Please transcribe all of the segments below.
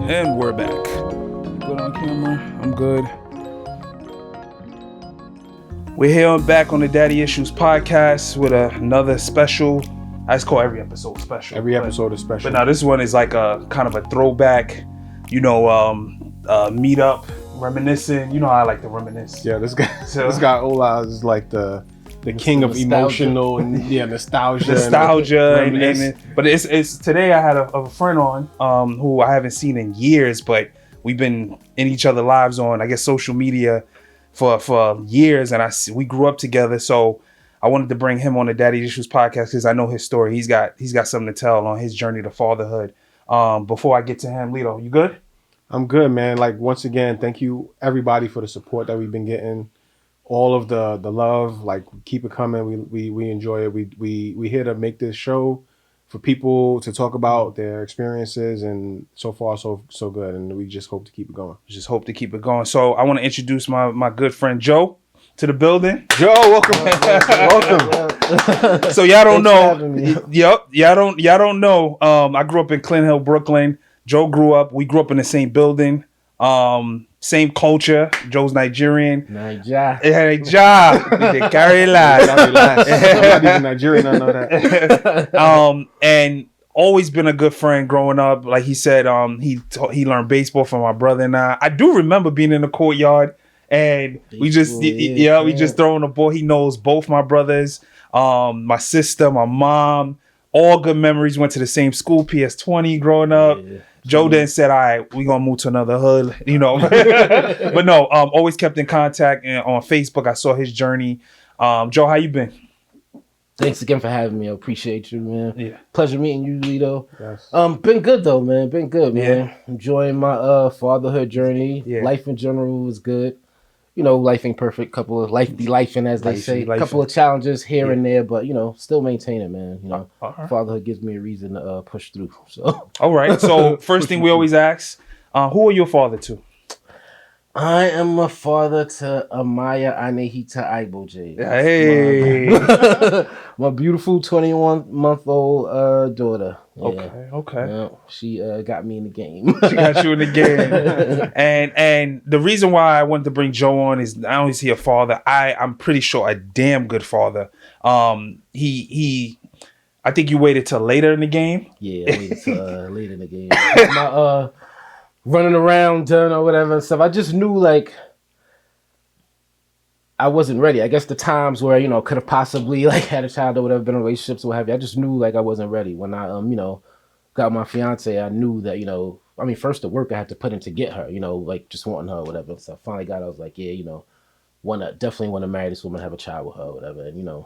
And we're back. You good on camera? I'm good. We're here back on the Daddy Issues podcast with another special. I just call every episode special. Every episode is special. But now this one is like a kind of a throwback, meet up, reminiscing. You know how I like to reminisce. Yeah, this guy Ola is like the king of emotional nostalgia. But it's today I had a friend on who I haven't seen in years, but we've been in each other's lives on, I guess, social media for years, and we grew up together. So I wanted to bring him on the Daddy Issues podcast because I know his story. He's got something to tell on his journey to fatherhood. Before I get to him, Lito, you good? I'm good, man. Like, once again, thank you everybody for the support that we've been getting. All of the love, like, keep it coming. We enjoy it. We here to make this show for people to talk about their experiences, and so far so good, and we just hope to keep it going. So I want to introduce my good friend Joe to the building. Joe, welcome. So y'all don't know. Y'all don't know. I grew up in Clint Hill, Brooklyn. Joe grew up. We grew up in the same building. Same culture. Joe's Nigerian. Nigeria. They carry last. I'm not even Nigerian, I know that. And always been a good friend growing up. Like he said, he learned baseball from my brother and I. I do remember being in the courtyard and we just throwing the ball. He knows both my brothers, my sister, my mom. All good memories. Went to the same school, PS20, growing up. Yeah. Joe then said, all right, we're going to move to another hood, But no, always kept in contact. And on Facebook, I saw his journey. Joe, how you been? Thanks again for having me. I appreciate you, man. Yeah. Pleasure meeting you, Lito. Yes. Been good, though, man. Been good, man. Yeah. Enjoying my fatherhood journey. Yeah. Life in general was good. Life ain't perfect. Life be lifing, as they say. A couple of challenges here and there, but still maintaining, man. Right. Fatherhood gives me a reason to push through. So. All right. So first thing we always ask, who are you a father to? I am a father to Amaya Anehita Aiboje. Hey. My beautiful 21-month-old daughter. Yeah. Okay. Yeah, she got me in the game. She got you in the game. And the reason why I wanted to bring Joe on is not only is he a father, I'm pretty sure a damn good father. He I think you waited till later in the game. Yeah, I waited till later in the game. My running around or whatever and stuff. I just knew I wasn't ready. I guess the times where, could have possibly had a child or whatever, been in relationships or what have you. I just knew I wasn't ready. When I got my fiance, I knew that, first the work I had to put in to get her, just wanting her or whatever. So I finally got, I was like, yeah, definitely want to marry this woman, have a child with her or whatever. And,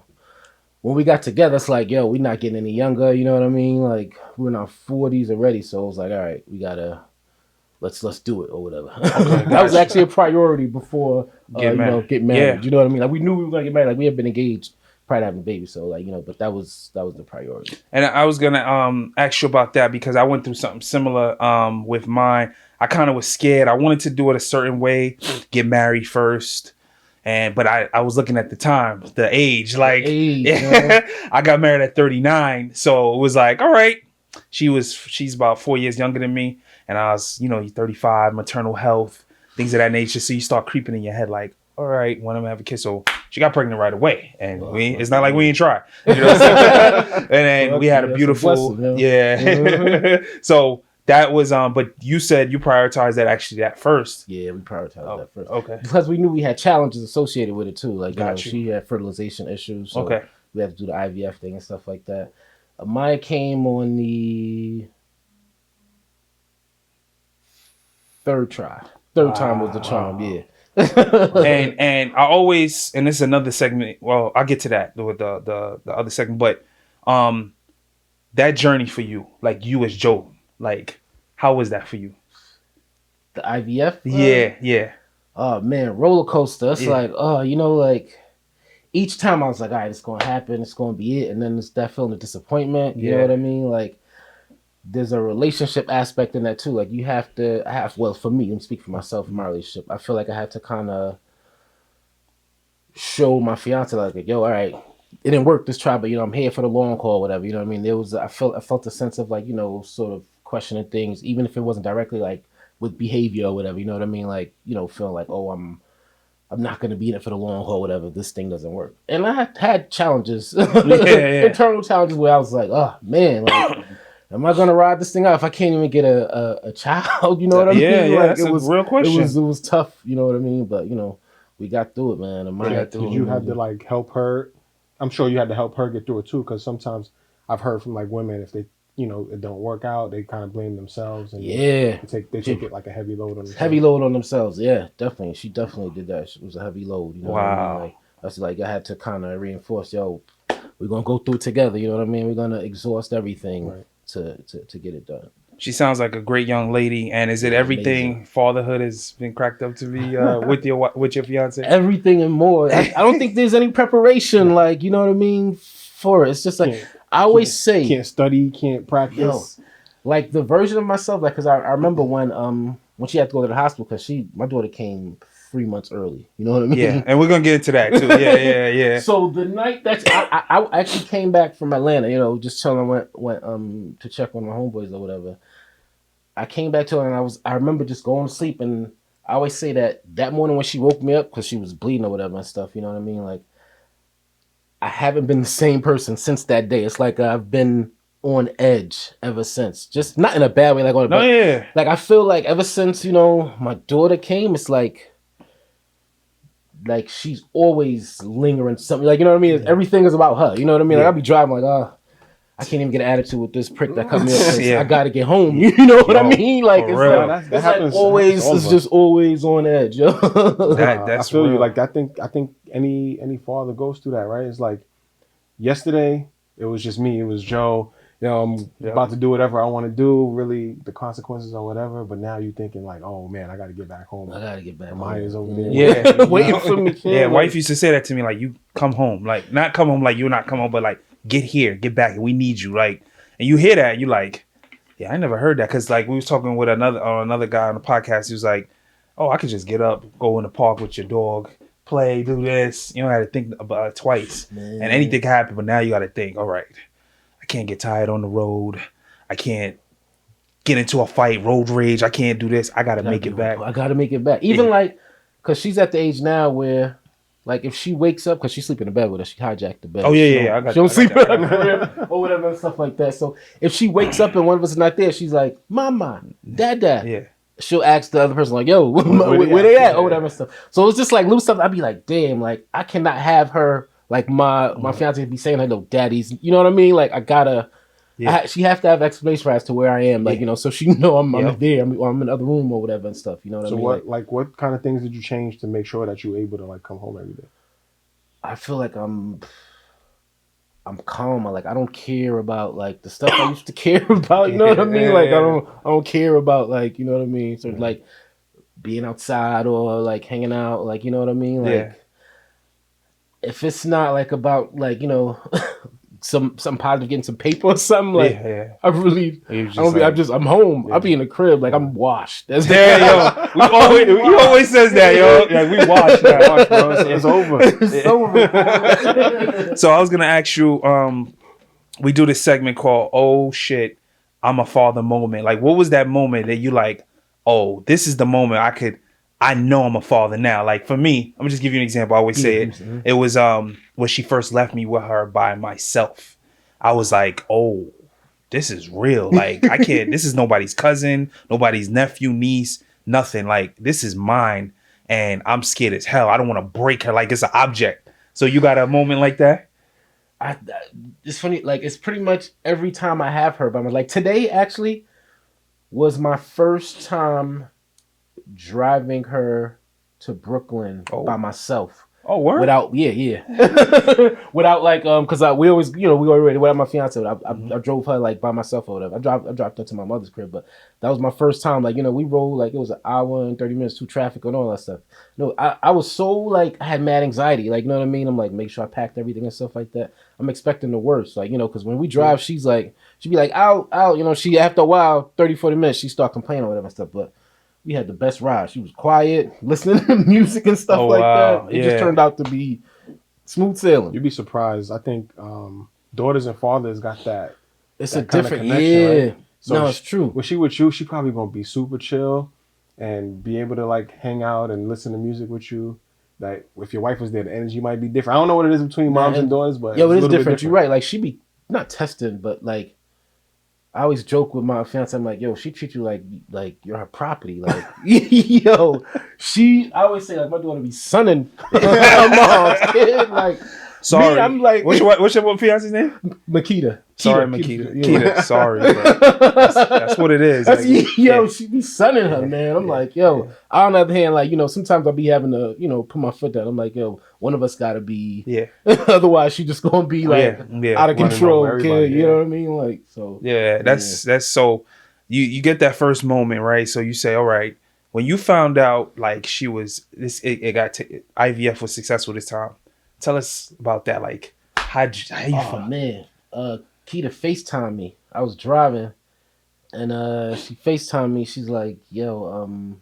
when we got together, it's like, yo, we're not getting any younger, you know what I mean? We're in our 40s already. So it was like, all right, we gotta let's do it or whatever. Okay, that was actually a priority before get married. Yeah. You know what I mean? We knew we were gonna get married. We had been engaged prior to having a baby, so but that was the priority. And I was gonna ask you about that because I went through something similar with mine. I kind of was scared. I wanted to do it a certain way, get married first. But I was looking at the age, I got married at 39. So it was like, all right, she's about 4 years younger than me. And I was, 35, maternal health, things of that nature. So you start creeping in your head like, all right, when I'm gonna have a kid. So she got pregnant right away. And it's not like we ain't tried. And then we had a beautiful, So that was, but you said you prioritized that first. Yeah, we prioritized that first. Okay. Because we knew we had challenges associated with it too. She had fertilization issues. So we had to do the IVF thing and stuff like that. Amaya came on the third try. Third time was the charm, yeah. and I always, and this is another segment. Well, I'll get to that with the other segment, but that journey for you, you as Joe, how was that for you? The IVF? Yeah. Oh man, roller coaster. It's each time I was like, all right, it's gonna happen, it's gonna be it, and then it's that feeling of disappointment. You know what I mean? There's a relationship aspect in that too. You have to for me, let me speak for myself in my relationship. I feel like I had to kind of show my fiance yo, all right, it didn't work this try, but I'm here for the long haul, whatever. You know what I mean? I felt a sense of sort of questioning things, even if it wasn't directly like with behavior or whatever. You know what I mean? Like, you know, feeling like, oh, I'm not going to be in it for the long haul, whatever. This thing doesn't work. And I had challenges, internal challenges where I was like, oh man, like, am I going to ride this thing out if I can't even get a child? You know what I mean? Yeah, like, that's a real question. It was tough. You know what I mean? But, you know, we got through it, man. Did you have to like help her? I'm sure you had to help her get through it too, because sometimes I've heard from like women, if they, you know, it don't work out, they kind of blame themselves and they take it like a heavy load on themselves. Heavy load on themselves, yeah, definitely. She definitely did that. It was a heavy load. You know what I mean? Like, that's like I had to kind of reinforce, yo, we're gonna go through it together. You know what I mean? We're gonna exhaust everything to get it done. She sounds like a great young lady. And is it everything amazing. Fatherhood has been cracked up to be with your fiance? Everything and more. I don't think there's any preparation, like, you know what I mean, for it. It's just like I always say, can't study, can't practice. Yo, like the version of myself, like, because I remember when she had to go to the hospital because my daughter came 3 months early. You know what I mean? Yeah, and we're gonna get into that too. Yeah. So the night that I actually came back from Atlanta, you know, just chilling, went to check on my homeboys or whatever. I came back to her and I remember just going to sleep, and I always say that morning when she woke me up because she was bleeding or whatever and stuff. You know what I mean? Like, I haven't been the same person since that day. It's like I've been on edge ever since. Just not in a bad way, like on like I feel like ever since, you know, my daughter came, it's like she's always lingering something. Like, you know what I mean? Everything is about her. You know what I mean? Like, I'll be driving like, I can't even get an attitude with this prick that cut me up. I gotta get home. You know what I mean? Like, it's like, it's like always. It's just always on edge. Yo. I feel you. Like, I think any father goes through that, right? It's like yesterday it was just me. It was Joe. You know, I'm about to do whatever I want to do. Really, the consequences or whatever. But now you're thinking like, oh man, I got to get back home. Amaya's over there. Yeah, waiting for me. Yeah, wife used to say that to me, like, you come home, like, not come home, like you're not come home, but like, get here, get back, we need you, like, and you hear that, you like, yeah, I never heard that, because like we was talking with another guy on the podcast. He was like, oh, I could just get up, go in the park with your dog, play, do this. You don't have to think about it twice, man. And anything can happen. But now you got to think, all right, I can't get tired on the road. I can't get into a fight, road rage. I can't do this. I got to make it back. I got to make it back. Even like, because she's at the age now where, like, if she wakes up, because she's sleeping in bed with her, she hijacked the bed. Oh, yeah. She don't sleep in her crib or whatever and stuff like that. So if she wakes up and one of us is not there, she's like, Mama, Dada. Yeah. She'll ask the other person, like, yo, where they at? Or whatever and stuff. So it's just like little stuff. I'd be like, damn, like, I cannot have her, like, my fiance be saying, no, daddy's, you know what I mean? Like, I gotta, she have to have explanation as to where I am, like, you know, so she know I'm there, I'm in the other room or whatever and stuff, you know what I mean? So what kind of things did you change to make sure that you're able to, like, come home every day? I feel like I'm calm. Like, I don't care about, like, the stuff I used to care about, you know what I mean? Like, I don't care about, like, you know what I mean? So like being outside or like hanging out, like, you know what I mean? Like, if it's not like about, like, you know, some positive, getting some paper or something, like, I really, I'm home. I'll be in the crib, like, I'm washed. That's he always says that, yo. Like, we washed now. Bro. It's over. It's over. So I was gonna ask you, we do this segment called "Oh Shit, I'm a Father" moment. Like, what was that moment that you like? Oh, this is the moment I know I'm a father now. Like, for me, I'm gonna just give you an example. I always say it. Mm-hmm. It was when she first left me with her by myself. I was like, oh, this is real. Like, I can't. This is nobody's cousin, nobody's nephew, niece, nothing. Like, this is mine, and I'm scared as hell. I don't want to break her like it's an object. So you got a moment like that? It's funny. Like, it's pretty much every time I have her. But I'm like, today actually was my first time driving her to Brooklyn by myself. Oh, word? Without, without, like, because we always, you know, we already, without my fiance, I drove her, like, by myself or whatever. I dropped her to my mother's crib, but that was my first time. Like, you know, we rode, like, it was an hour and 30 minutes through traffic and all that stuff. No, I was so, like, I had mad anxiety. Like, you know what I mean? I'm like, make sure I packed everything and stuff like that. I'm expecting the worst. Like, you know, because when we drive, she'd be like, out, you know, after a while, 30, 40 minutes, she start complaining or whatever and stuff, but we had the best ride. She was quiet, listening to music and stuff like that. It just turned out to be smooth sailing. You'd be surprised. I think daughters and fathers got that. It's that a different, right? So no, it's true. when she with you, she probably gonna be super chill and be able to like hang out and listen to music with you. Like if your wife was there, the energy might be different. I don't know what it is between moms and daughters, but yo, it's it is a little bit different. You're right. Like she be not testing, but like I always joke with my fiance. I'm like, yo, she treats you like you're her property. Like, yo, I always say like my daughter be sunning her mom's kid. Like, Sorry, me, I'm like, what's your fiance's name? Makeda. Sorry, Makeda. Makeda. Sorry, bro. That's what it is. That's, like, yo, she be sunning her, man. I'm like, yo. On the other hand, like, sometimes I'll be having to, put my foot down. I'm like, yo, one of us gotta be. Yeah. Otherwise, she just gonna be like out of control, kid. You know what I mean? Like, so. Yeah, that's so. You get that first moment, right? So you say, all right. When you found out like she was IVF was successful this time, tell us about that. Like, how you oh man, Keita FaceTimed me. I was driving, and she FaceTimed me. She's like, "Yo,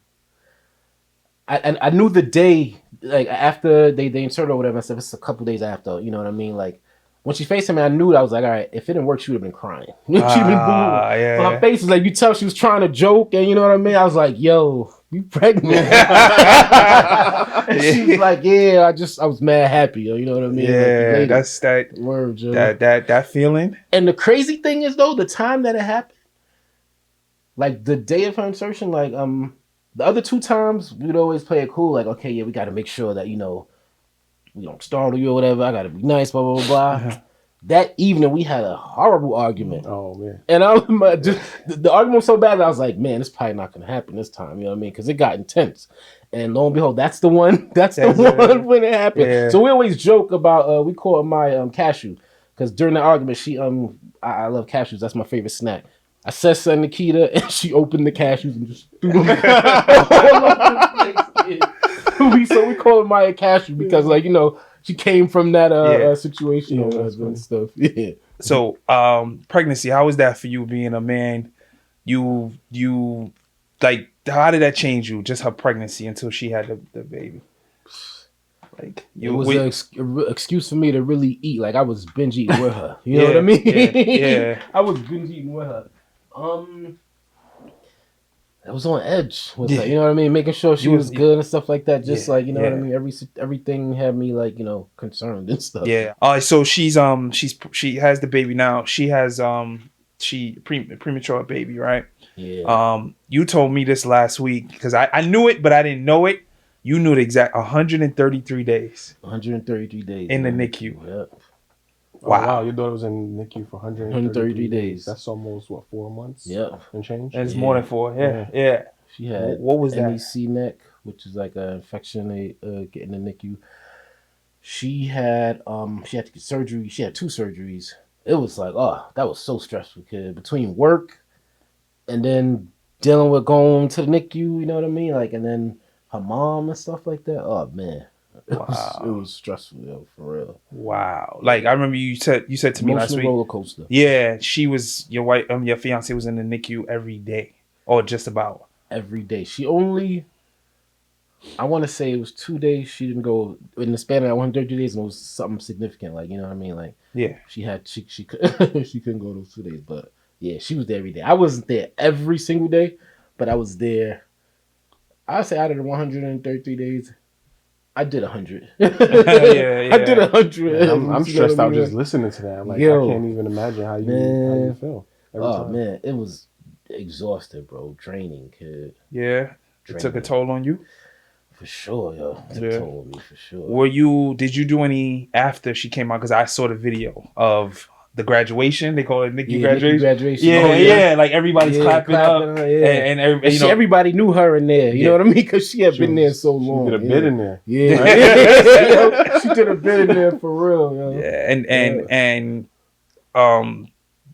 I knew the day like after they inserted or whatever stuff. It's a couple days after. You know what I mean? Like when she FaceTimed me, I knew that I was like, all right. If it didn't work, she would have been crying. She'd been booing. Yeah. So her face was like, you tell she was trying to joke, and you know what I mean. I was like, yo. You pregnant? And she was like, "Yeah, I was mad happy, you know what I mean?" Yeah, like, that's that word, Joe. That feeling. And the crazy thing is, though, the time that it happened, like the day of her insertion, like the other two times we'd always play it cool, like, okay, yeah, we got to make sure that we don't startle you or whatever. I got to be nice, blah blah blah blah. Uh-huh. That evening, we had a horrible argument. Oh man! And the argument was so bad that I was like, man, it's probably not going to happen this time. You know what I mean? Because it got intense. And lo and behold, that's the one. That's the one when it happened. Yeah. So we always joke about. We call my cashew because during the argument, she I love cashews. That's my favorite snack. I said something to Keita, and she opened the cashews and just threw them all over the place. So we call her Maya Cashew because, like, she came from that situation and stuff. Yeah. So, pregnancy, how was that for you being a man? You like, how did that change you? Just her pregnancy until she had the baby. Like, it was an excuse for me to really eat. Like I was binge eating with her. You know what I mean? Yeah. I was binge eating with her. I was on edge with her, you know what I mean? Making sure she was good and stuff like that. Just like, you know what I mean? Everything had me like, concerned and stuff. Yeah. So she has the baby now. She has premature baby, right? Yeah. You told me this last week because I knew it, but I didn't know it. You knew the exact 133 days. 133 days in the NICU. Yep. Wow, your daughter was in NICU for 133 days. That's almost 4 months. Yep. And change. And it's more than 4. Yeah. She had what was that? NEC neck, which is like an infection they get in the NICU. She had to get surgery. She had 2 surgeries. It was like, that was so stressful, kid. Between work and then dealing with going to the NICU, you know what I mean? Like, and then her mom and stuff like that. Oh man. Wow. It was stressful, yo, for real. Wow. Like I remember you said to me last week. Roller coaster. Yeah, she was your wife. Your fiance was in the NICU every day, or just about every day. She only, I want to say it was 2 days. She didn't go in the span of that 130 days, and it was something significant. Like, you know what I mean? Like, yeah, she couldn't go those 2 days, but yeah, she was there every day. I wasn't there every single day, but I was there. I'd say out of the 133 days, I did 100. Yeah. I did 100. I'm stressed out just listening to that. I'm like, I can't even imagine how you feel. Every time. Man, it was exhausted, bro. Draining, kid. Yeah, it took a toll on you. For sure, yo. It took a toll on me, for sure. Did you do any after she came out? Because I saw the video of the graduation. They call it NICU graduation. Yeah. Like everybody's clapping up. And everybody knew her in there. You know what I mean? Because she had been there so long. She did a bit in there. Yeah. Right? She did a bit in there for real. Yo. Yeah.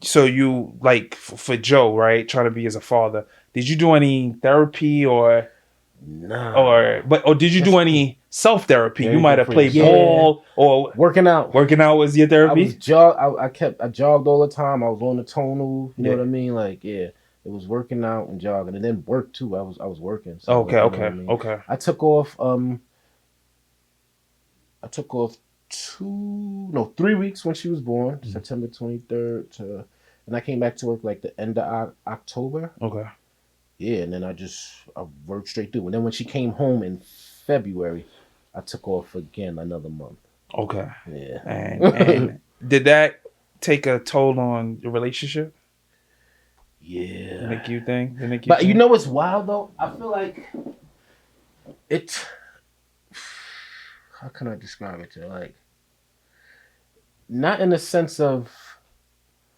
So you, like, for Joe, right? Trying to be as a father. Did you do any therapy or? Nah. Or did you do any self-therapy? You might have played ball or working out. Working out was your therapy? I jogged all the time. I was on the tonal. You know what I mean? Like, it was working out and jogging, and then work too. I was working. So, Okay. I took off 3 weeks when she was born, September 23rd to and I came back to work like the end of October. Okay. Yeah, and then I worked straight through. And then when she came home in February, I took off again another month. Okay. Yeah. And did that take a toll on your relationship? Yeah. The NICU thing? But you know what's wild though? I feel like it. How can I describe it to you? Like, not in the sense of.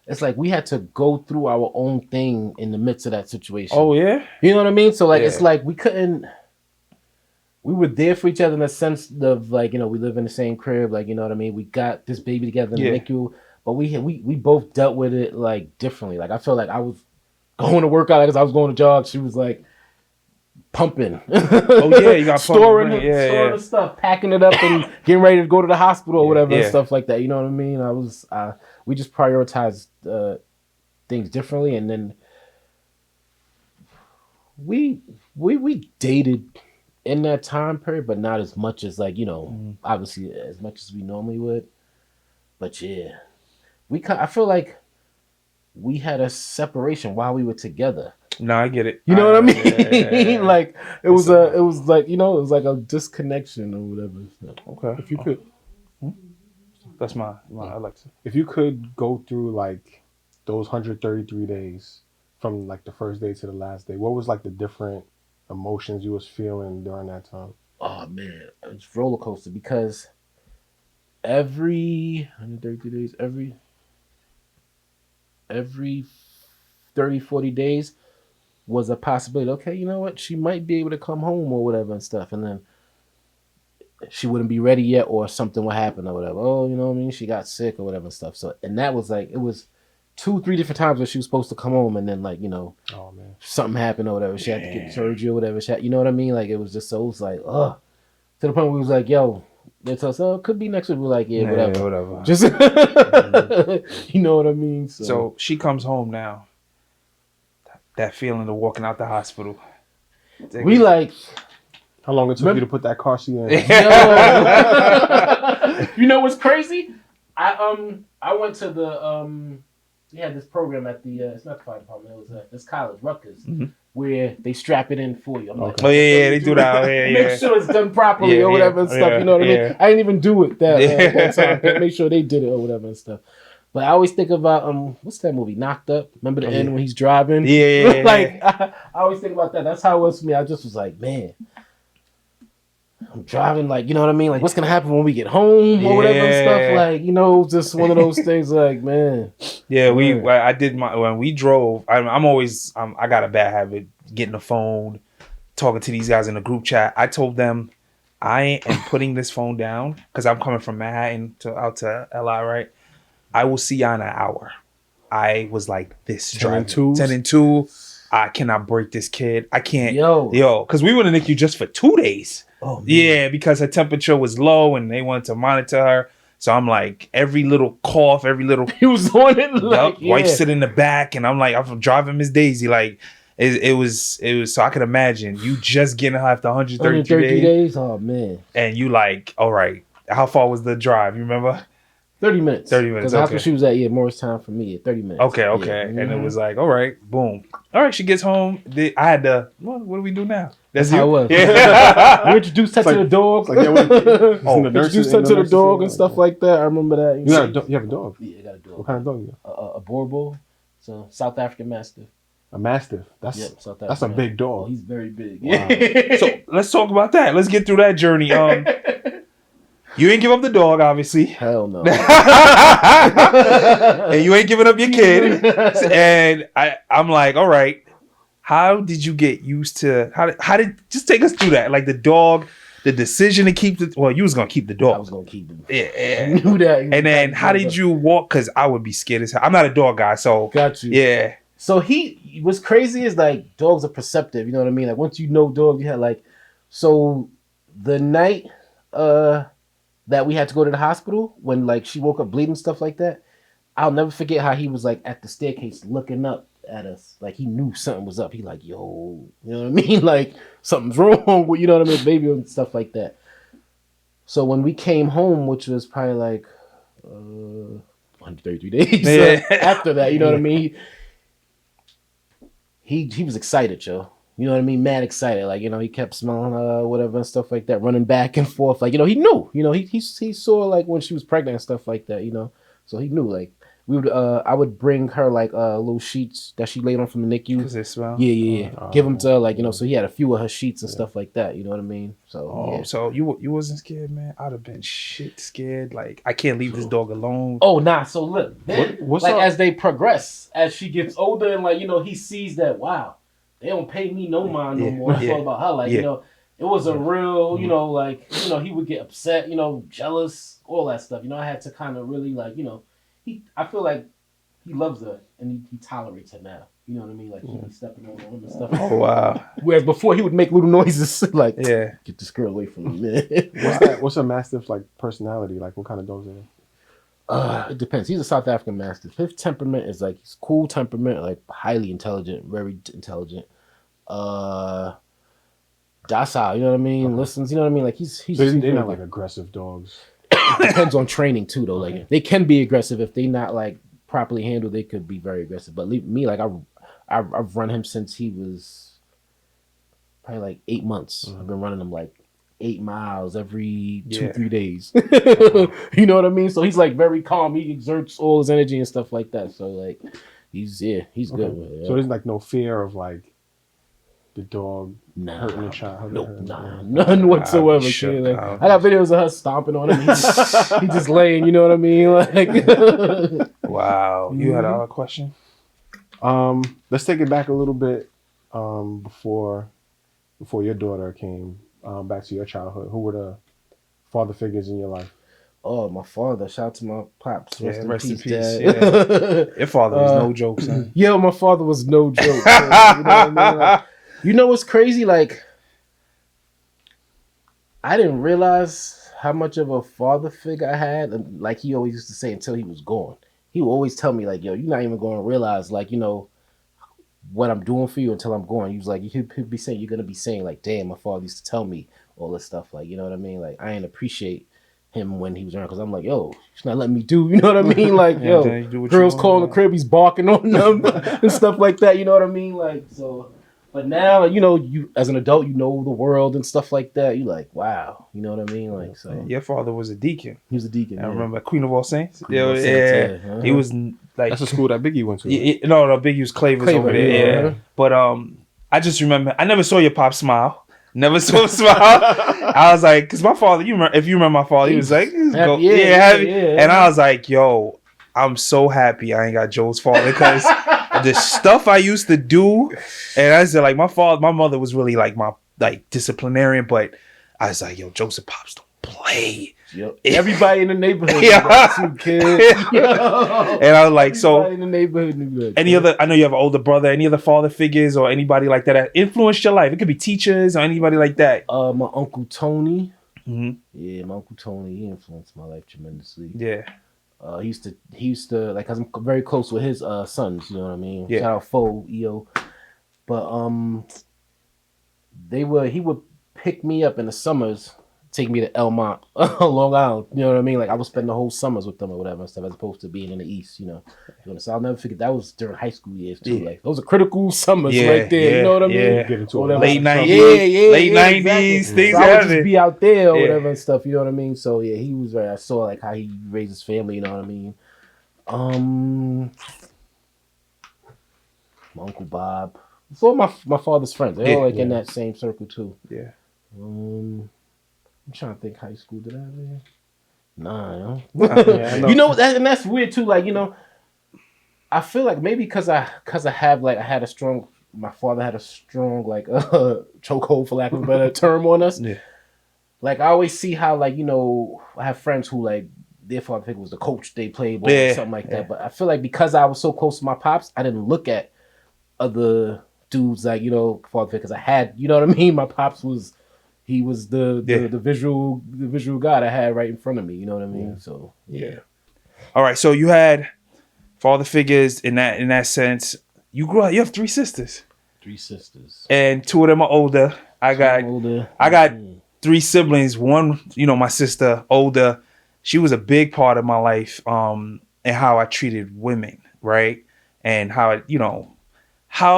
It's like we had to go through our own thing in the midst of that situation. Oh yeah? You know what I mean? So like, Yeah. it's like we were there for each other in the sense of like, you know, we live in the same crib, like, you know what I mean? We got this baby together in the NICU, but we both dealt with it like differently. Like I felt like I was going to work out because I was going to jog. She was like pumping. Oh yeah, you got storing the stuff, packing it up and getting ready to go to the hospital or whatever and stuff like that. You know what I mean? We just prioritized things differently, and then we dated in that time period, but not as much as like, you know, obviously as much as we normally would. But yeah, I feel like we had a separation while we were together. No, I get it. You know what I mean? Yeah. Like it was like, you know, it was like a disconnection or whatever. Okay. If you could, that's my Alexa. if you could go through like those 133 days from like the first day to the last day, what was like the different emotions you was feeling during that time? Oh man, it's roller coaster because every 133 days, every 30, 40 days was a possibility. Okay, you know what? She might be able to come home or whatever and stuff. And then she wouldn't be ready yet or something would happen or whatever. Oh, you know what I mean? She got sick or whatever and stuff. So, and that was like, it was 2-3 different times where she was supposed to come home and then like, you know, oh man, something happened or whatever. She had to get surgery or whatever. You know what I mean? Like it was just so, it was like, ugh. To the point where we was like, yo, they tell us, oh, it could be next week. We're like, yeah, whatever. Just, you know what I mean? So she comes home now. That feeling of walking out the hospital. We like, how long it took you to put that car seat in? You know what's crazy? I went to the they had this program at the it's not the fire department, it was this college, Rutgers, where they strap it in for you. I'm like, oh yeah, they do that. Make sure it's done properly or whatever and stuff. You know what I mean? I didn't even do it that time. But make sure they did it or whatever and stuff. But I always think about what's that movie? Knocked Up. Remember the end when he's driving? Yeah. Like I always think about that. That's how it was for me. I just was like, man, I'm driving. Like, you know what I mean? Like, what's gonna happen when we get home or whatever and stuff? Like, you know, just one of those things. Like, man. Yeah, I did when we drove. I'm always I got a bad habit getting the phone, talking to these guys in the group chat. I told them I am putting this phone down because I'm coming from Manhattan out to LI, right? I will see you in an hour. I was like this 10 and 2. I cannot break this kid. I can't. Yo, because we were in the NICU just for 2 days. Oh, man. Yeah, because her temperature was low and they wanted to monitor her. So I'm like, every little cough, every little. He was on it. Like, wife sit in the back, and I'm like, I'm driving Miss Daisy. Like, it was. So I could imagine you just getting her after 133 days. Oh man. And you like, all right. How far was the drive? You remember? 30 minutes. 30 minutes. Because that's what she was at. Yeah, Morristown for me. 30 minutes. Okay. Yeah. Mm-hmm. And it was like, all right, boom. All right, she gets home. I had to. What do we do now? That's how it was. Yeah. We introduced her to the dog. Introduced her to the dog and stuff like that. I remember that. You have a dog? Yeah, I got a dog. What kind of dog you got? A Boerboel. So South African Mastiff. A Mastiff. That's a big dog. Oh, he's very big. Wow. So let's talk about that. Let's get through that journey. You ain't give up the dog, obviously. Hell no. And you ain't giving up your kid. And I'm like, all right, how did you get used to how did just take us through that? Like the dog, the decision to keep you was gonna keep the dog. I was gonna keep him. Yeah. I knew that. And then how did you walk? Because I would be scared as hell. I'm not a dog guy, so got you. Yeah. So what's crazy is like dogs are perceptive, you know what I mean? Like once you know dogs, you had like so the night that we had to go to the hospital when like she woke up bleeding stuff like that, I'll never forget how he was like at the staircase looking up at us. Like he knew something was up. He like, yo, you know what I mean? Like something's wrong with, you know what I mean, baby and stuff like that. So when we came home, which was probably like 133 days Yeah. after that. You know what I mean? He was excited, yo. You know what I mean? Mad excited. Like, you know, he kept smelling whatever and stuff like that, running back and forth. Like, you know, he knew. You know, he saw like when she was pregnant and stuff like that, you know. So he knew, like, we would I would bring her like little sheets that she laid on from the NICU. Because they smell. Yeah. Give them to her, like, you know, so he had a few of her sheets and stuff like that, you know what I mean? So So you wasn't scared, man? I'd have been shit scared. Like, I can't leave this dog alone. Oh nah, so look, then, What's like up? as they progress, as she gets older and like, you know, he sees that, wow, they don't pay me no mind no more. It's all about her. Like, you know, it was a real, you know, like, you know, he would get upset, you know, jealous, all that stuff. You know, I had to kind of really like, you know, I feel like he loves her and he tolerates her now. You know what I mean? Like, he be stepping on him and stuff. Oh, wow. Whereas before he would make little noises like, Yeah. get this girl away from me, man. What's a Mastiff's like personality? Like, what kind of dogs are they? It depends. He's a South African Mastiff. His temperament is like, he's cool temperament, like highly intelligent, very intelligent. Docile, you know what I mean? Listens, you know what I mean? Like he's They're not like aggressive dogs. It depends on training too, though. Like they can be aggressive if they not like properly handled. They could be very aggressive. But me, like I've run him since he was probably like 8 months. I've been running him like 8 miles every 2-3 days. You know what I mean? So he's like very calm. He exerts all his energy and stuff like that. So like he's good with it. Yeah. So there's like no fear of like the dog hurting the child. None whatsoever. Kid. Like, I got videos of her stomping on him. He just laying. You know what I mean? Like, wow. You had a question? Let's take it back a little bit. Before your daughter came back to your childhood, who were the father figures in your life? Oh, my father. Shout out to my pops. Yeah, rest in peace. Dad. Yeah. Your father was no joke, son. Yeah, my father was no joke. So, you know what I mean? Like, you know what's crazy? Like, I didn't realize how much of a father figure I had. And like he always used to say until he was gone. He would always tell me, like, yo, you're not even going to realize, like, you know, what I'm doing for you until I'm gone. He was like, he'd be saying, you're going to be saying, like, damn, my father used to tell me all this stuff. Like, you know what I mean? Like, I didn't appreciate him when he was around because I'm like, yo, he's not letting me do, you know what I mean? Like, yo, girls calling the crib, he's barking on them and stuff like that, you know what I mean? Like, so... But now, you know, you as an adult, you know the world and stuff like that. You like, wow, you know what I mean? Like, so your father was a deacon. He was a deacon. I remember Queen of All Saints. Yeah. He was like that's the school that Biggie went to. No, Biggie was Claver's over there. Yeah. But I just remember I never saw your pop smile. Never saw him smile. I was like, because my father, if you remember my father, he was like, happy. And I was like, yo, I'm so happy I ain't got Joe's father because the stuff I used to do, and I said like my mother was really like my like disciplinarian, but I was like, yo, Joseph Pops don't play. Yep. Everybody in the neighborhood got 2 kids. And I was like, everybody in the neighborhood knew that. Any other? I know you have an older brother. Any other father figures or anybody like that influenced your life? It could be teachers or anybody like that. My uncle Tony. Mm-hmm. Yeah, my uncle Tony. He influenced my life tremendously. Yeah. He used to like, cause I'm very close with his sons, you know what I mean? Yeah. Shout out Fo, EO. But he would pick me up in the summers, take me to Elmont, Long Island, you know what I mean? Like I would spend the whole summers with them or whatever and stuff, as opposed to being in the East, you know. So I'll never forget that was during high school years too. Yeah. Like those are critical summers right there. You know what I mean? Yeah. Get into late 90s. Late 90s. Exactly. Things so I would happen. just be out there or whatever and stuff, you know what I mean? So yeah, he was I saw like how he raised his family, you know what I mean? My Uncle Bob. It's all my father's friends. They're all like in that same circle too. Yeah. I'm trying to think high school. Did I have any? Nah, know. You know that, and that's weird too. Like, you know, I feel like maybe because I have like my father had a strong like chokehold, for lack of a better term, on us. Yeah. Like I always see how, like, you know, I have friends who like their father figure was the coach they played ball or something like that. But I feel like because I was so close to my pops, I didn't look at other dudes like, you know, father figure, because I had, you know what I mean? My pops was the visual god I had right in front of me, you know what I mean? So yeah. All right, so you had father figures in that sense. You grew up. You have 3 sisters. 3 sisters, and 2 of them are older. I got 3 siblings. One, you know, my sister older. She was a big part of my life. and how I treated women, right? And how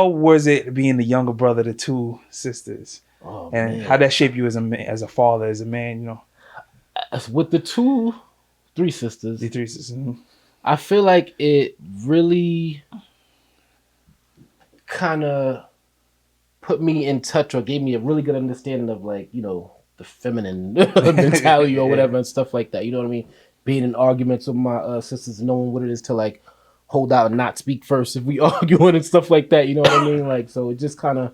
was it being the younger brother to two sisters? Oh, And man. how that shape you as a man, as a father, as a man, With the three sisters, the three sisters. Mhm. I feel like it really kind of put me in touch or gave me a really good understanding of like, the feminine mentality or whatever and stuff like that. You know what I mean? Being in arguments with my sisters, knowing what it is to like hold out and not speak first if we arguing and stuff like that. You know what I mean? Like, so it just kind of,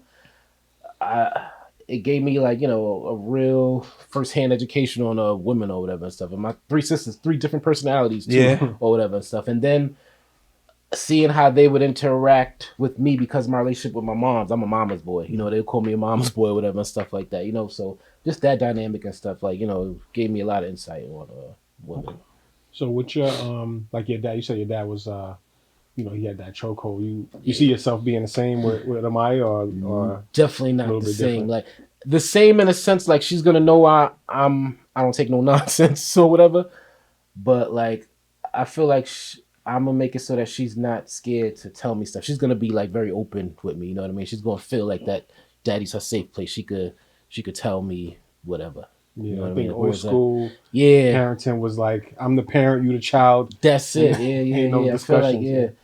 it gave me like, a real firsthand education on women or whatever and stuff. And my three sisters, three different personalities too, or whatever and stuff. And then seeing how they would interact with me because of my relationship with my moms. I'm a mama's boy. They'll call me a mama's boy or whatever and stuff like that. So just that dynamic and stuff, like, gave me a lot of insight on women. Okay. So with your like your dad, you said your dad was he had that chokehold. You see yourself being the same with Amaya or definitely not the same. Different? Like the same in a sense, like she's gonna know I don't take no nonsense or whatever. But like I feel like I'm gonna make it so that she's not scared to tell me stuff. She's gonna be like very open with me. You know what I mean? She's gonna feel like that daddy's her safe place. She could tell me whatever. Yeah, you know I think old like, school parenting was like, I'm the parent, you the child. That's it. Yeah. No I feel like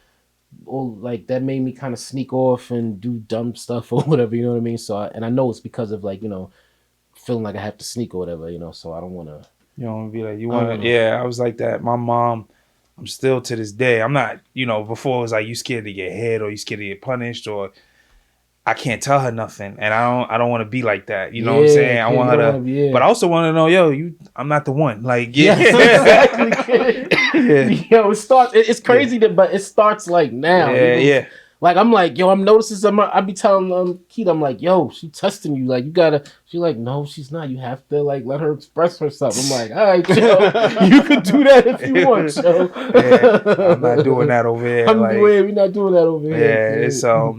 or like that made me kind of sneak off and do dumb stuff or whatever. You know what I mean? So I know it's because of like feeling like I have to sneak or whatever. So I don't want to. You don't want to be like you want to. Yeah, I was like that. My mom. I'm still to this day. I'm not. Before it was like you scared to get hit or you scared to get punished or. I can't tell her nothing, and I don't want to be like that. You know what I'm saying? I want her to, but I also want to know, I'm not the one. Like, exactly. It starts. It's crazy but it starts like now. Yeah. Like I'm like, I'm noticing. I be telling Keita, I'm like, she testing you. Like you gotta. She's like, no, she's not. You have to like let her express herself. I'm like, all right, you can do that if you want, Yeah, I'm not doing that over here. We're not doing that over here. Yeah, it's so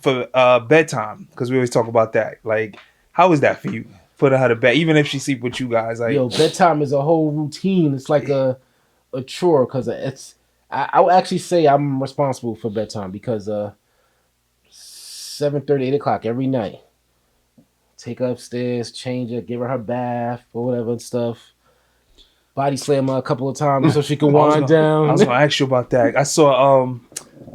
for bedtime, because we always talk about that. Like, how is that for you? Putting her to bed, even if she sleep with you guys. Like, bedtime is a whole routine. It's like a chore because it's. I would actually say I'm responsible for bedtime because 7:30, 8 o'clock every night. Take her upstairs, change her, give her bath or whatever and stuff. Body slam her a couple of times so she can wind down. I was gonna ask you about that. I saw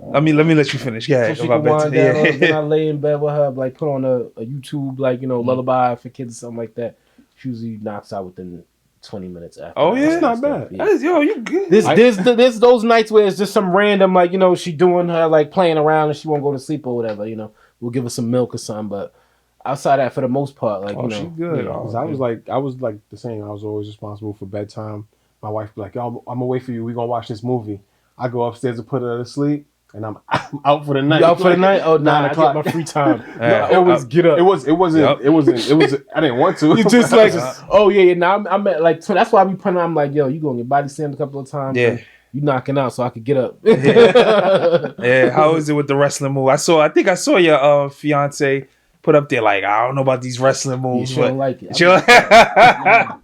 let me let you finish. Yeah, so she can wind down. Then I lay in bed with her, like put on a YouTube, like lullaby for kids or something like that. She usually knocks out within 20 minutes after. Oh yeah, that's not bad. Yeah. You good? There's those nights where it's just some random like she doing her like playing around and she won't go to sleep or whatever. We'll give her some milk or something, but outside that, for the most part, like she good. I was like the same. I was always responsible for bedtime. My wife be like, I'm gonna wait for you. We gonna watch this movie. I go upstairs to put her to sleep. And I'm out for the night. You out for the night? Oh, 9 o'clock. I get my free time. I always get up. It wasn't. I didn't want to. You just like, Now I'm at like, so that's why I be putting. I'm like, you gonna get body slammed a couple of times. Yeah. You knocking out, so I could get up. Yeah. How is it with the wrestling move? I think I saw your fiance put up there like, I don't know about these wrestling moves. She don't like it. Yeah.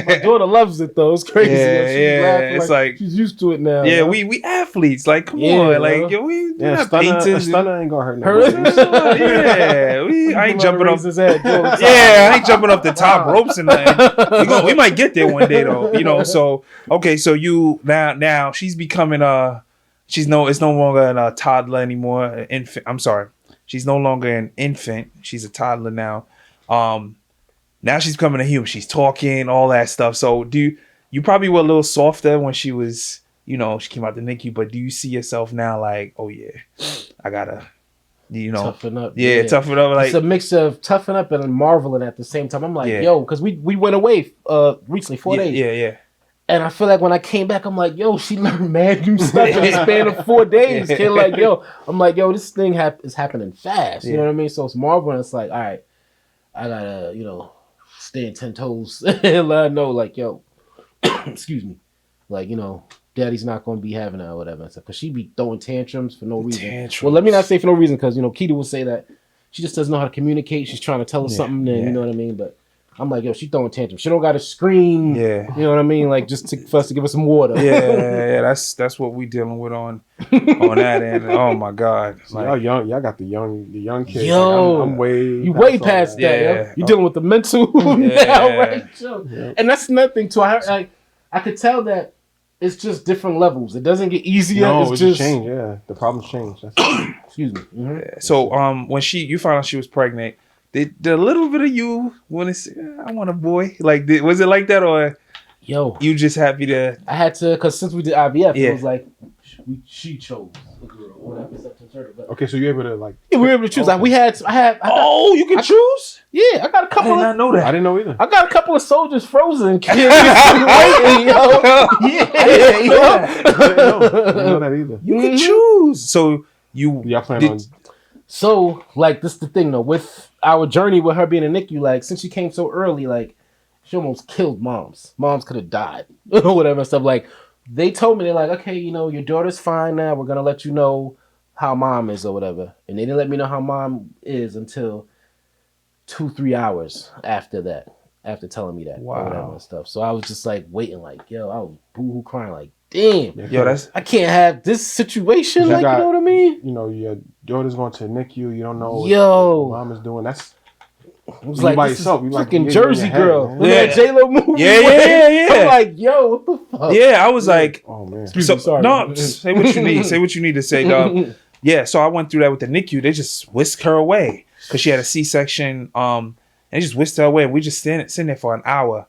My daughter loves it though. It's crazy. Yeah. It's like she's used to it now. Yeah, we athletes. Like, come on, like we not painters. Stunner ain't gonna hurt nobody. I ain't jumping off. I ain't jumping off the top ropes and nothing. We might get there one day though. So okay, so you now she's becoming it's no longer a toddler anymore. An infant. I'm sorry. She's no longer an infant. She's a toddler now. Now she's becoming a human. She's talking, all that stuff. So you probably were a little softer when she was, she came out the NICU, but do you see yourself now like, oh yeah, I gotta, toughen up. Yeah, toughen up. Like, it's a mix of toughen up and marveling at the same time. I'm like, because we went away recently, 4 days. Yeah. And I feel like when I came back, I'm like, she learned mad new stuff in the span of 4 days. Kid, like, I'm like, this thing is happening fast. You know what I mean? So it's marveling. It's like, all right, I gotta, stay 10 toes and let her know, like, excuse me, like, daddy's not going to be having that or whatever. Because she be throwing tantrums for no reason. Well, let me not say for no reason, because, Keita will say that she just doesn't know how to communicate. She's trying to tell us something, and you know what I mean? But I'm like, yo, she throwing tantrums. She don't got to scream. Yeah. You know what I mean? Like, just for us to give her some water. Yeah, that's what we dealing with on that end. Oh my God, So y'all young, y'all got the young kids. Yo, like, I'm way you way past that. Yeah. Yo. You're dealing with the mental now, right? Yeah. And that's nothing too. I could tell that it's just different levels. It doesn't get easier. No, it's just change. Yeah, the problems change. Excuse me. Mm-hmm. Yeah. So when you found out she was pregnant, did a little bit of you want to say, I want a boy? Like, was it like that, or you just happy to? I had to, because since we did IVF, it was like she chose the girl. But okay, so you're able to like. Yeah, we were able to choose. Okay. Like I had. You can choose. Yeah, I got a couple. I did not know that. I didn't know either. I got a couple of soldiers frozen. Kids waiting, yo. Yeah, I didn't know that either. You can choose. So y'all plan on. So like this is the thing though, with our journey with her being in NICU, like since she came so early, like she almost killed moms. Moms could have died or whatever stuff. Like they told me, they're like, okay, your daughter's fine now. We're gonna let you know how mom is or whatever. And they didn't let me know how mom is until 2-3 hours after that. After telling me that, or whatever and stuff. So I was just like waiting, like, yo, I was boo-hoo crying, like, damn, I can't have this situation, like, you know what I mean? Your daughter's going to NICU, you don't know what mom is doing. That's it was like by this yourself. Is like fucking Jersey Girl. Head, that J-Lo movie. Yeah. I'm like, yo, what the fuck? Yeah, I was like, oh man. Sorry. No, say what you need. Say what you need to say, dog. Yeah, so I went through that with the NICU. They just whisked her away because she had a C-section. And they just whisked her away. And we just sitting there for an hour.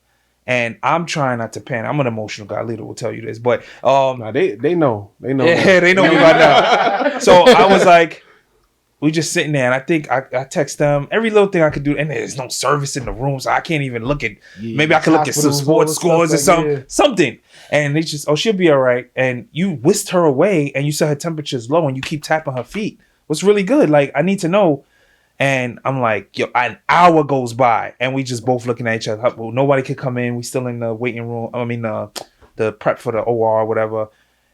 And I'm trying not to panic. I'm an emotional guy. Lita will tell you this, but they know. Yeah, they know me by now. So I was like, we just sitting there, and I think I text them every little thing I could do, and there's no service in the room, so I can't even look at. Maybe I could look at some sports scores or something. And they just, she'll be all right. And you whisked her away, and you said her temperature's low, and you keep tapping her feet. What's really good? Like, I need to know. And I'm like, yo, an hour goes by, and we just both looking at each other. Well, nobody could come in. We still in the waiting room. I mean, the prep for the OR or whatever.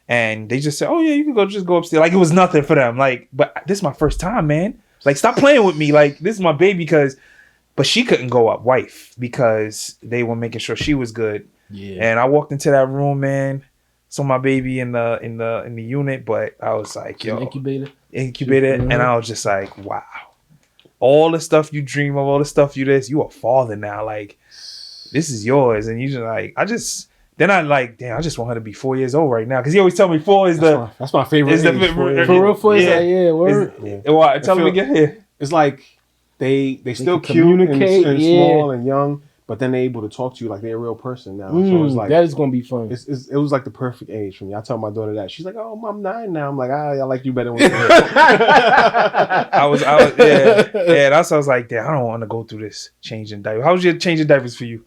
And they just said, oh yeah, you can just go upstairs. Like it was nothing for them. Like, but this is my first time, man. Like, stop playing with me. Like, this is my baby but she couldn't go up, wife, because they were making sure she was good. Yeah. And I walked into that room, man. Saw my baby in the unit, but I was like, yo, incubator, mm-hmm. And I was just like, wow. All the stuff you dream of, all the stuff you a father now. Like, this is yours. And you just like, then I like, damn, I just want her to be 4 years old right now. Because he always tell me 4 is that's my favorite age. For real, 4 is word. Tell him again. Yeah. It's like they still cute and small and young, but then they're able to talk to you like they're a real person now. So it's like, that is going to be fun. It was like the perfect age for me. I tell my daughter that. She's like, oh, I'm 9 now. I'm like, I like you better when you're I was yeah. That's why I was like, damn, I don't want to go through this changing diapers. How was your changing diapers for you?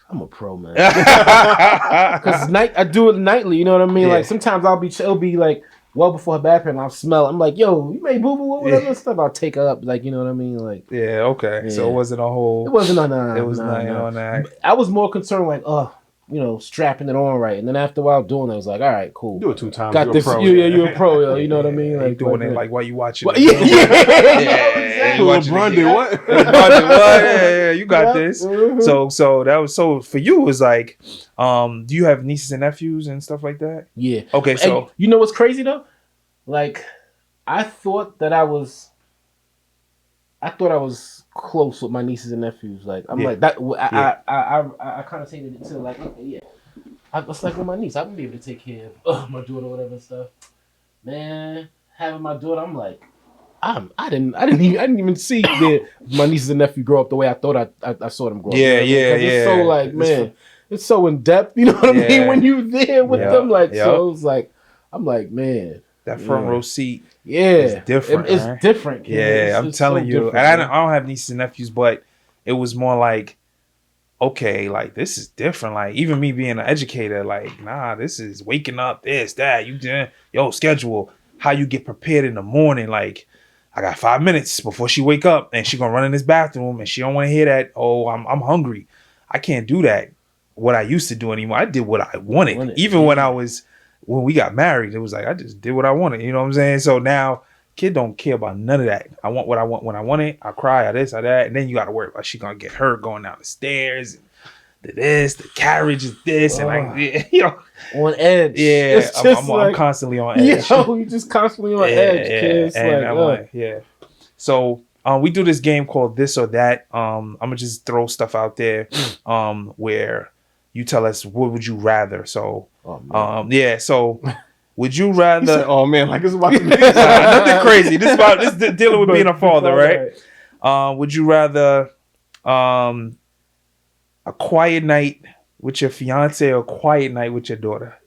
I'm a pro, man. Because I do it nightly. You know what I mean? Yeah. Like sometimes it'll be like well before her bathroom, and I'll smell it. I'm like, yo, you made boo boo, whatever stuff. I'll take her up, like, you know what I mean? Like, yeah, okay. Yeah. So it wasn't a whole. It wasn't on that. It was nothing on that. I was more concerned, like, strapping it on right, and then after a while doing it, I was like, all right, cool. Do it 2 times. Got this. You're a pro, yo. You know what I mean? Like doing it like while you watching. Yeah. LeBron did what? Yeah, you got this. Mm-hmm. So that was for you. It was like, do you have nieces and nephews and stuff like that? Yeah. Okay, so and you know what's crazy though? Like, I thought I was close with my nieces and nephews. Like, I'm like that. I kind of taken it to like, okay, yeah. It's like with my niece, I wouldn't be able to take care of my daughter, or whatever and stuff. Man, having my daughter, I'm like, I didn't even see my nieces and nephew grow up the way I thought I saw them grow up. Yeah. It's so like, man, it's so in depth. You know what I mean? When you there with them, like, so it's like, I'm like, man. That front row seat, is different. It's different. Kid. Yeah, I'm telling you. And I don't have nieces and nephews, but it was more like, okay, like this is different. Like even me being an educator, like, nah, this is waking up, this, that. You doing schedule how you get prepared in the morning. Like, I got 5 minutes before she wake up, and she gonna run in this bathroom, and she don't want to hear that. Oh, I'm hungry. I can't do that. What I used to do anymore. I did what I wanted. Even when we got married, it was like I just did what I wanted. You know what I'm saying? So now Kid don't care about none of that. I want what I want when I want it. I cry, I this, I that, and then you got to worry about she gonna get hurt going down the stairs. The carriage is this, and on edge. Yeah, I'm constantly on edge. You just constantly on edge, kids. And I'm like, So we do this game called This or That. I'm gonna just throw stuff out there, where you tell us what would you rather. So, So would you rather? Said, oh man, like it's about to be nothing crazy. This is dealing with being a father, right? Would you rather a quiet night with your fiance or a quiet night with your daughter?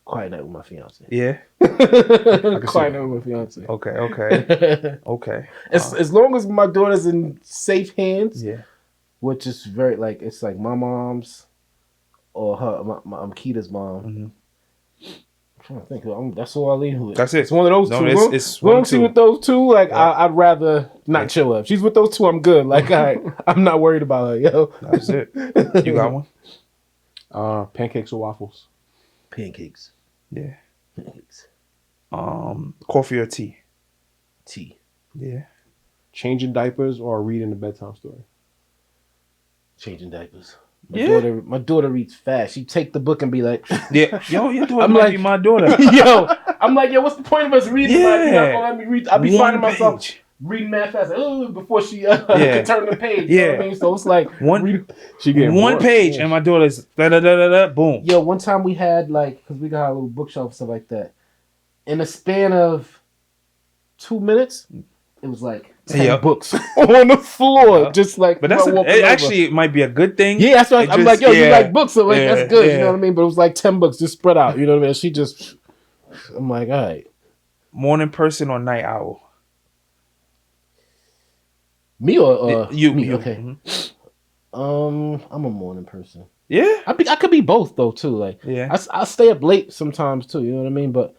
Quiet night with my fiance. Yeah. Quiet night with my fiance. Okay. As long as my daughter's in safe hands. Yeah. Which is very it's like my mom's or my Makeda's mom. Mm-hmm. I'm trying to think. That's all I leave with. That's it. It's one of those two. It's long she with those two. Like I'd rather not chill up. She's with those two. I'm good. Like I'm not worried about her. Yo. That's it. You got one? Pancakes or waffles? Pancakes. Yeah. Pancakes. Coffee or tea? Tea. Yeah. Changing diapers or reading a bedtime story? Changing diapers. My daughter reads fast. She take the book and be like, "Yeah, yo, your daughter might be my daughter." I'm like, what's the point of us reading? Yeah. Let me read. I'll be finding myself reading mad fast. Before she can turn the page. You know what I mean? So it's like she getting one page, and my daughter's boom. Yo, one time we had because we got a little bookshelf and stuff like that. In a span of 2 minutes, it was like 10 books on the floor, just like. But it might be a good thing. Yeah, that's right. I'm like, yo, you like books, so that's good. You know what I mean? But it was like 10 books just spread out. You know what I mean? I'm like, all right. Morning person or night owl? Me or you? Me, okay. Mm-hmm. I'm a morning person. Yeah, I could be both though too. Like, I stay up late sometimes too. You know what I mean? But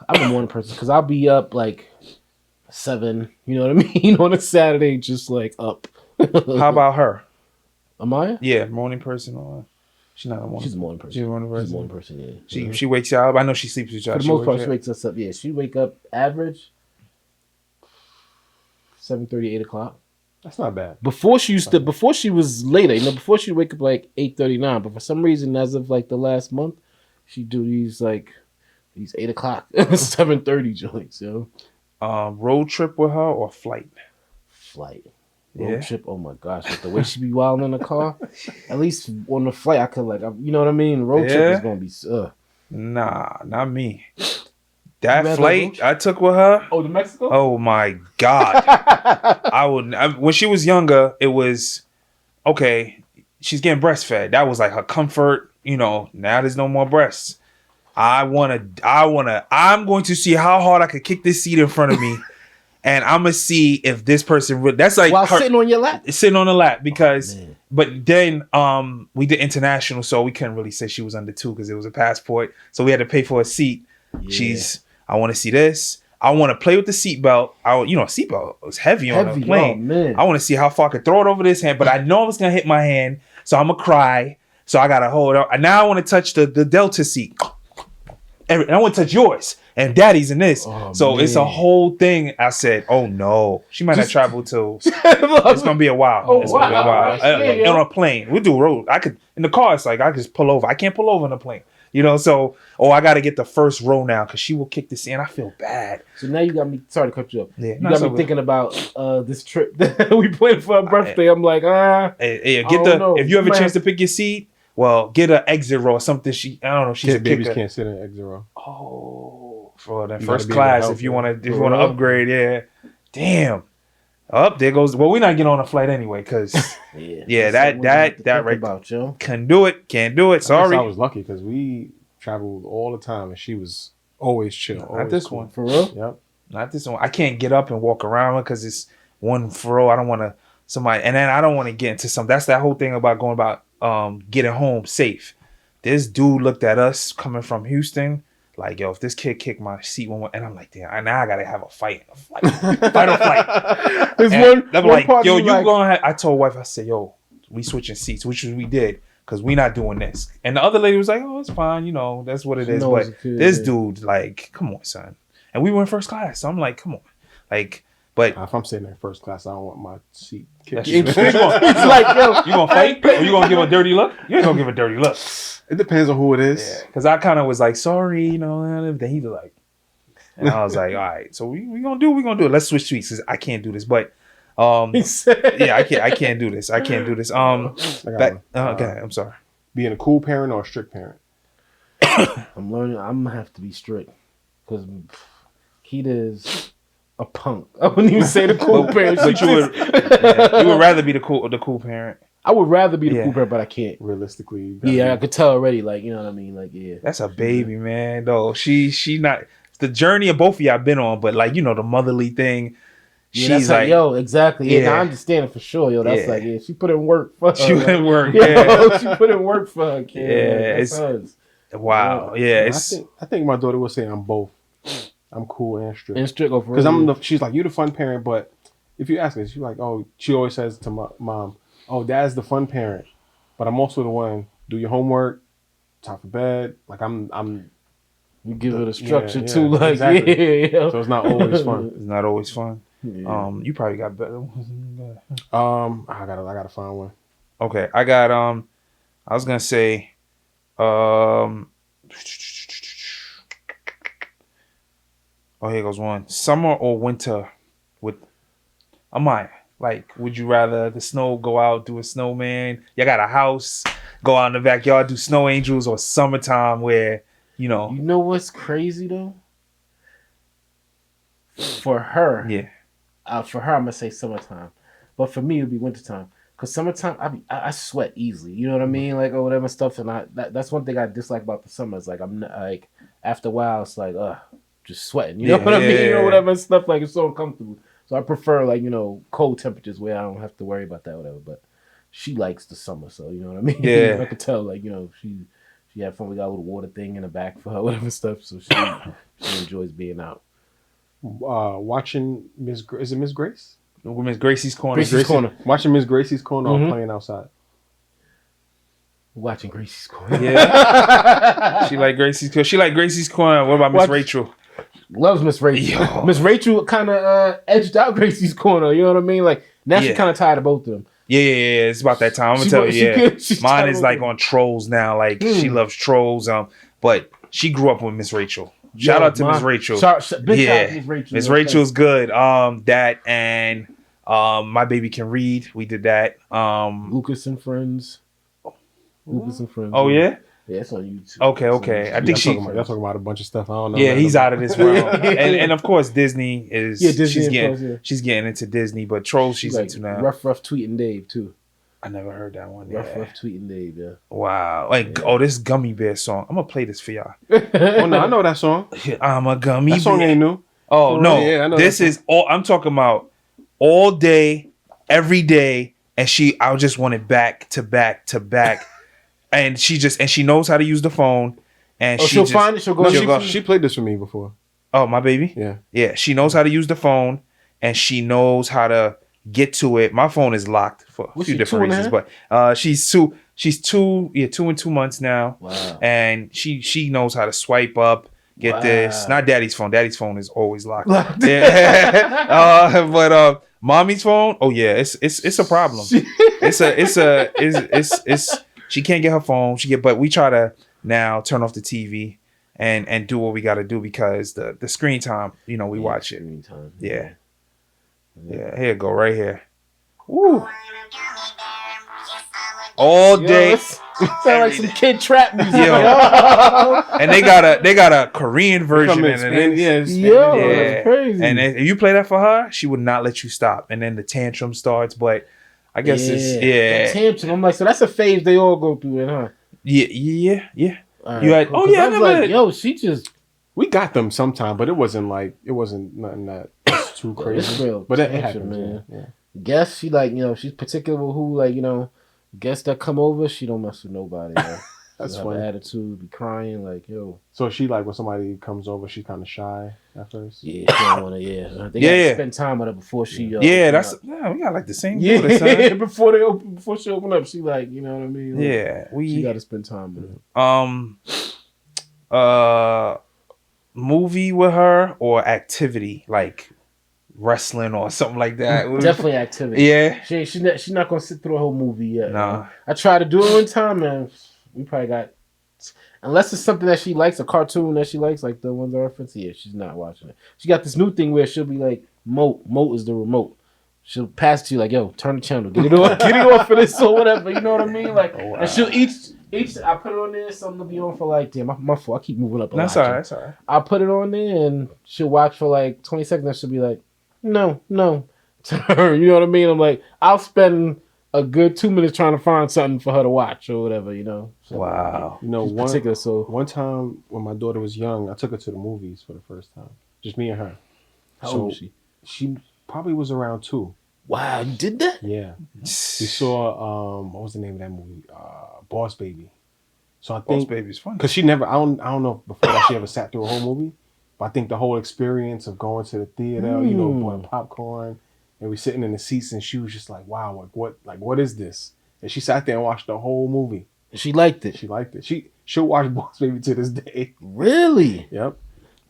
I'm a morning person because I'll be up like 7, you know what I mean, on a Saturday, just like up. How about her? Amaya? Yeah, morning person or she's not a morning. She's a morning person. She's a morning person. She's a morning person. Yeah. She wakes you up. I know she sleeps with you. For the most part, she wakes us up. Yeah, she wake up average 7:30, 8 o'clock. That's not bad. Before she was later. You know, before she'd wake up like 8:39. But for some reason, as of like the last month, she do these 8 o'clock, 7:30 joints. Yo. Road trip with her or flight? Flight. Road trip. Oh my gosh, with the way she be wilding in the car. At least on the flight, I could you know what I mean. Road trip is gonna be. Nah, not me. That flight I took with her. Oh, to Mexico. Oh my God. When she was younger, it was okay. She's getting breastfed. That was like her comfort. You know. Now there's no more breasts. I'm going to see how hard I could kick this seat in front of me. And I'm going to see if this person really, that's like. While sitting on your lap? Sitting on the lap because, but then we did international, so we couldn't really say she was under 2 because it was a passport. So we had to pay for a seat. Yeah. I want to see this. I want to play with the seatbelt. Seatbelt was heavy on the plane. I want to see how far I could throw it over this hand, but I know it's going to hit my hand. So I'm going to cry. So I got to hold it. And now I want to touch the Delta seat. And I want to touch yours and daddy's in this. It's a whole thing. I said, oh no, she might not travel till it's gonna be a while. Gonna be a while. On a plane. We'll do road. In the car, it's like I just pull over. I can't pull over on a plane. You know, so I gotta get the first row now because she will kick this in. I feel bad. So now you got me sorry to cut you up. Yeah, you got me thinking about this trip that we planned for her birthday. I'm like, if you have a chance to pick your seat. Well, get an exit row or something. I don't know. She's a babies can't sit in an exit row. Oh, for the first class, if you want to upgrade, yeah. Damn. Up there goes. Well, we're not getting on a flight anyway, because that right about, yo. Can't do it. Sorry. I was lucky because we traveled all the time, and she was always chill. Not this one, for real. Yep. Not this one. I can't get up and walk around because it's one row. I don't want to somebody, and then I don't want to get into some. That's that whole thing about going about. Getting home safe. This dude looked at us coming from Houston, like, yo, if this kid kicked my seat one more, and I'm like, damn, now I gotta have a fight or flight. I'm like, yo, you gonna? I told wife, I said, yo, we switching seats, which we did, because we not doing this. And the other lady was like, oh, it's fine, you know, that's what it is. But this dude, like, come on, son. and we were in first class. So I'm like, come on, like, but If I'm sitting in first class, I don't want my seat kicked. that's true. It It's like, yo, You gonna fight or you gonna give a dirty look? You ain't gonna give a dirty look. depends on who it is. Yeah, because I kind of was like, sorry, you know. Then he was like, and I was like, all right, so we gonna do it. Let's switch seats. 'Cause I can't do this, but yeah, I can't do this. I can't do this. I got one. Okay, I'm sorry. Being a cool parent or a strict parent? I'm learning. I'm gonna have to be strict because Keita is a punk. I wouldn't even say the cool parent. But you would rather be the cool parent. I would rather be the cool parent, but I can't. Realistically, you Yeah, I could tell already. Like, you know what I mean? Like, yeah. That's a baby, man. Though she not the journey of both of y'all been on, but like, you know, the motherly thing. Yeah, She's that's like, yo, exactly. Yeah, Yeah. I understand it for sure, yo. That's Yeah. like, yeah, she put in work for her. she wouldn't work. Yo, Yeah. she put in work for her kid. Yeah, Like, that's hers. Wow. Yeah. It's I think my daughter would say I'm both. I'm cool and strict. And strict over Because she's like, you the fun parent, but if you ask her, she's like, oh, she always says to my mom, oh, dad's the fun parent, but I'm also the one, do your homework, time for bed. Like I'm you give her the structure yeah, too, like exactly. yeah, yo. So it's not always fun. it's not always fun. Yeah. You probably got better ones. I gotta find one. Okay, I got I was gonna say oh, here goes one. Summer or winter with Amaya. Like, would you rather the snow, go out, do a snowman? You got a house, go out in the backyard, do snow angels, or summertime where, you know. You know what's crazy though? For her, Yeah. for her, I'm gonna say summertime, but for me, it'd be wintertime. Cause summertime, I sweat easily. You know what I mean, like or whatever stuff. And that's one thing I dislike about the summer. Is like I'm not, like after a while, it's like just sweating. You know what I mean, or whatever stuff. Like it's so uncomfortable. So I prefer like cold temperatures where I don't have to worry about that, whatever. But she likes the summer, so you know what I mean. Yeah. I could tell like she had fun. We got a little water thing in the back for her, whatever stuff. So she enjoys being out. Watching is it Miss Grace? Miss Gracie's Corner. Gracie's Corner. Watching Miss Gracie's Corner Mhm. or playing outside? Watching Gracie's Corner. Yeah. She like Gracie's Corner. She like Gracie's Corner. What about Miss Rachel? Loves Miss Rachel. Yo. Miss Rachel kind of edged out Gracie's Corner. You know what I mean? Like now she Yeah. kind of tired of both of them. Yeah. It's about that time. I'm gonna She tell wa- you. she Yeah, could- she's mine tired is of like it. on Trolls now. Like she loves Trolls. But she grew up with Miss Rachel. Shout out to Miss Rachel. Big shout out to Yeah, Miss Rachel. Miss Rachel's good. That and My Baby Can Read. We did that. Lucas and Friends. Lucas and Friends. Oh yeah. Yeah, it's on YouTube. Okay. I think y'all talking about a bunch of stuff I don't know. Yeah, nothing he's about. out of this realm. and of course Disney is. Yeah, Disney, She's getting into Disney, but Trolls she's like into now. Rough Tweeting Dave too. I never heard that one. Rough Yeah. Tweeting Dave. Yeah. Wow. Like this Gummy Bear song. I'm gonna play this for y'all. Oh no, I know that song. I'm a gummy That song bear. ain't new. Oh no. Yeah, I know This that is all I'm talking about all day, every day, and I just want it back to back to back. And she knows how to use the phone. And she'll find it. She'll go. No, she played this for me before. Oh, my baby? Yeah. Yeah. She knows how to use the phone and she knows how to get to it. My phone is locked for a few different reasons, but she's 2 and 2 months now. Wow. And she knows how to swipe up, get this. Not daddy's phone. Daddy's phone is always locked. But mommy's phone, oh yeah, it's a problem. It's she can't get her phone. But we try to now turn off the TV and do what we got to do because the screen time, we watch it. Screen time. Yeah. Here it go right here. Woo. All day. Sound like some kid trap music. Yo. And they got a Korean version in it. That's crazy. And if you play that for her, she would not let you stop. And then the tantrum starts. But I guess The tantrum. I'm like, so that's a phase they all go through, it, huh? Yeah. Right, You had, cool. oh yeah, I was never. like, yo, she just. We got them sometime, but it wasn't nothing that was too crazy. real But it tantrum, happens, man. Yeah. Guess she she's particular with who guests that come over. She don't mess with nobody. That's have funny. an attitude, be crying like yo. So she when somebody comes over, she's kind of shy at first. Yeah, she don't want to. Yeah, they gotta spend time with her before she. We got like the same. Yeah, daughter, son. before she open up, she you know what I mean. Yeah, she got to spend time with her. movie with her or activity like wrestling or something like that? Definitely activity. Yeah. She's not gonna sit through the whole movie yet. Nah. Man. I tried to do it one time, and we probably got. Unless it's something that she likes, a cartoon that she likes, like the ones I referenced, yeah, she's not watching it. She got this new thing where she'll be like, Moat is the remote. She'll pass it to you like, yo, turn the channel, get it off of this or whatever. You know what I mean? Like, and she'll each I put it on there, something will be on for like, damn, my fault. I keep moving up. That's all right. I'll put it on there and she'll watch for like 20 seconds. And she'll be like, no, turn. You know what I mean? I'm like, I'll spend a good 2 minutes trying to find something for her to watch or whatever, you know. So, wow. You know, one time when my daughter was young, I took her to the movies for the first time. Just me and her. How old was she? She probably was around 2. Wow, you did that? Yeah. We saw what was the name of that movie? Boss Baby. So I think Boss Baby's fun. Because she never I don't know before that she ever sat through a whole movie. But I think the whole experience of going to the theater, you know, buying popcorn, and we sitting in the seats, and she was just like, "Wow, what is this?" And she sat there and watched the whole movie. And she liked it. She liked it. She'll watch Boss Baby to this day. Really? Yep.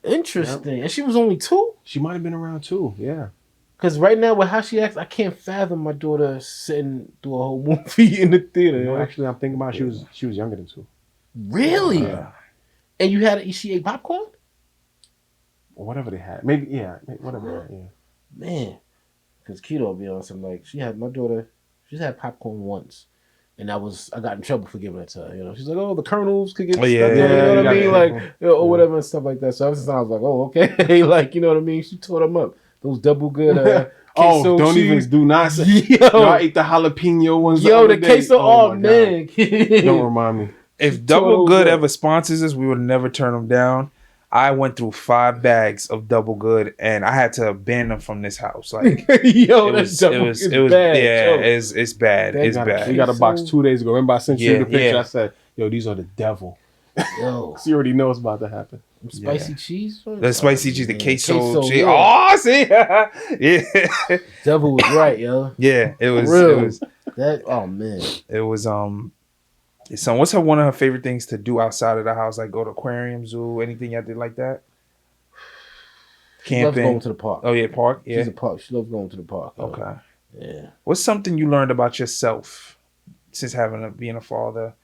Interesting. Yep. And she was only 2? She might have been around 2. Yeah. Because right now, with how she acts, I can't fathom my daughter sitting through a whole movie in the theater. You know, actually, I'm thinking about it, she was younger than 2. Really? And she ate popcorn? Or whatever they had. Maybe, yeah. Whatever. Yeah. Man. Because Keto be on some, like, my daughter, she's had popcorn once. And I got in trouble for giving it to her. You know, she's like, "Oh, the kernels could get stuck." You know what I mean, like, or whatever and stuff like that. So ever since I was like, "Oh, okay," like, you know what I mean. She tore them up. Those double good. Don't cheese. do not say. Yo, I ate the jalapeno ones. The queso. Oh man, don't remind me. If Double Good ever sponsors us, we would never turn them down. I went through 5 bags of Double Good, and I had to ban them from this house. Like, it was bad. Yeah, it's bad. It's bad. We got a box 2 days ago. Remember, I sent you the picture. I said, "Yo, these are the devil." Yo, she already knows about to happen. Spicy cheese. The spicy cheese, the queso cheese. Oh, see, yeah. Devil was right, yo. Yeah, it was. Real. It was that. Oh man, it was. So what's one of her favorite things to do outside of the house? Like go to aquarium, zoo, anything y'all did like that? Camping. She loves going to the park. Oh yeah, park. Yeah, she's a park. She loves going to the park. Okay. Yeah. What's something you learned about yourself since being a father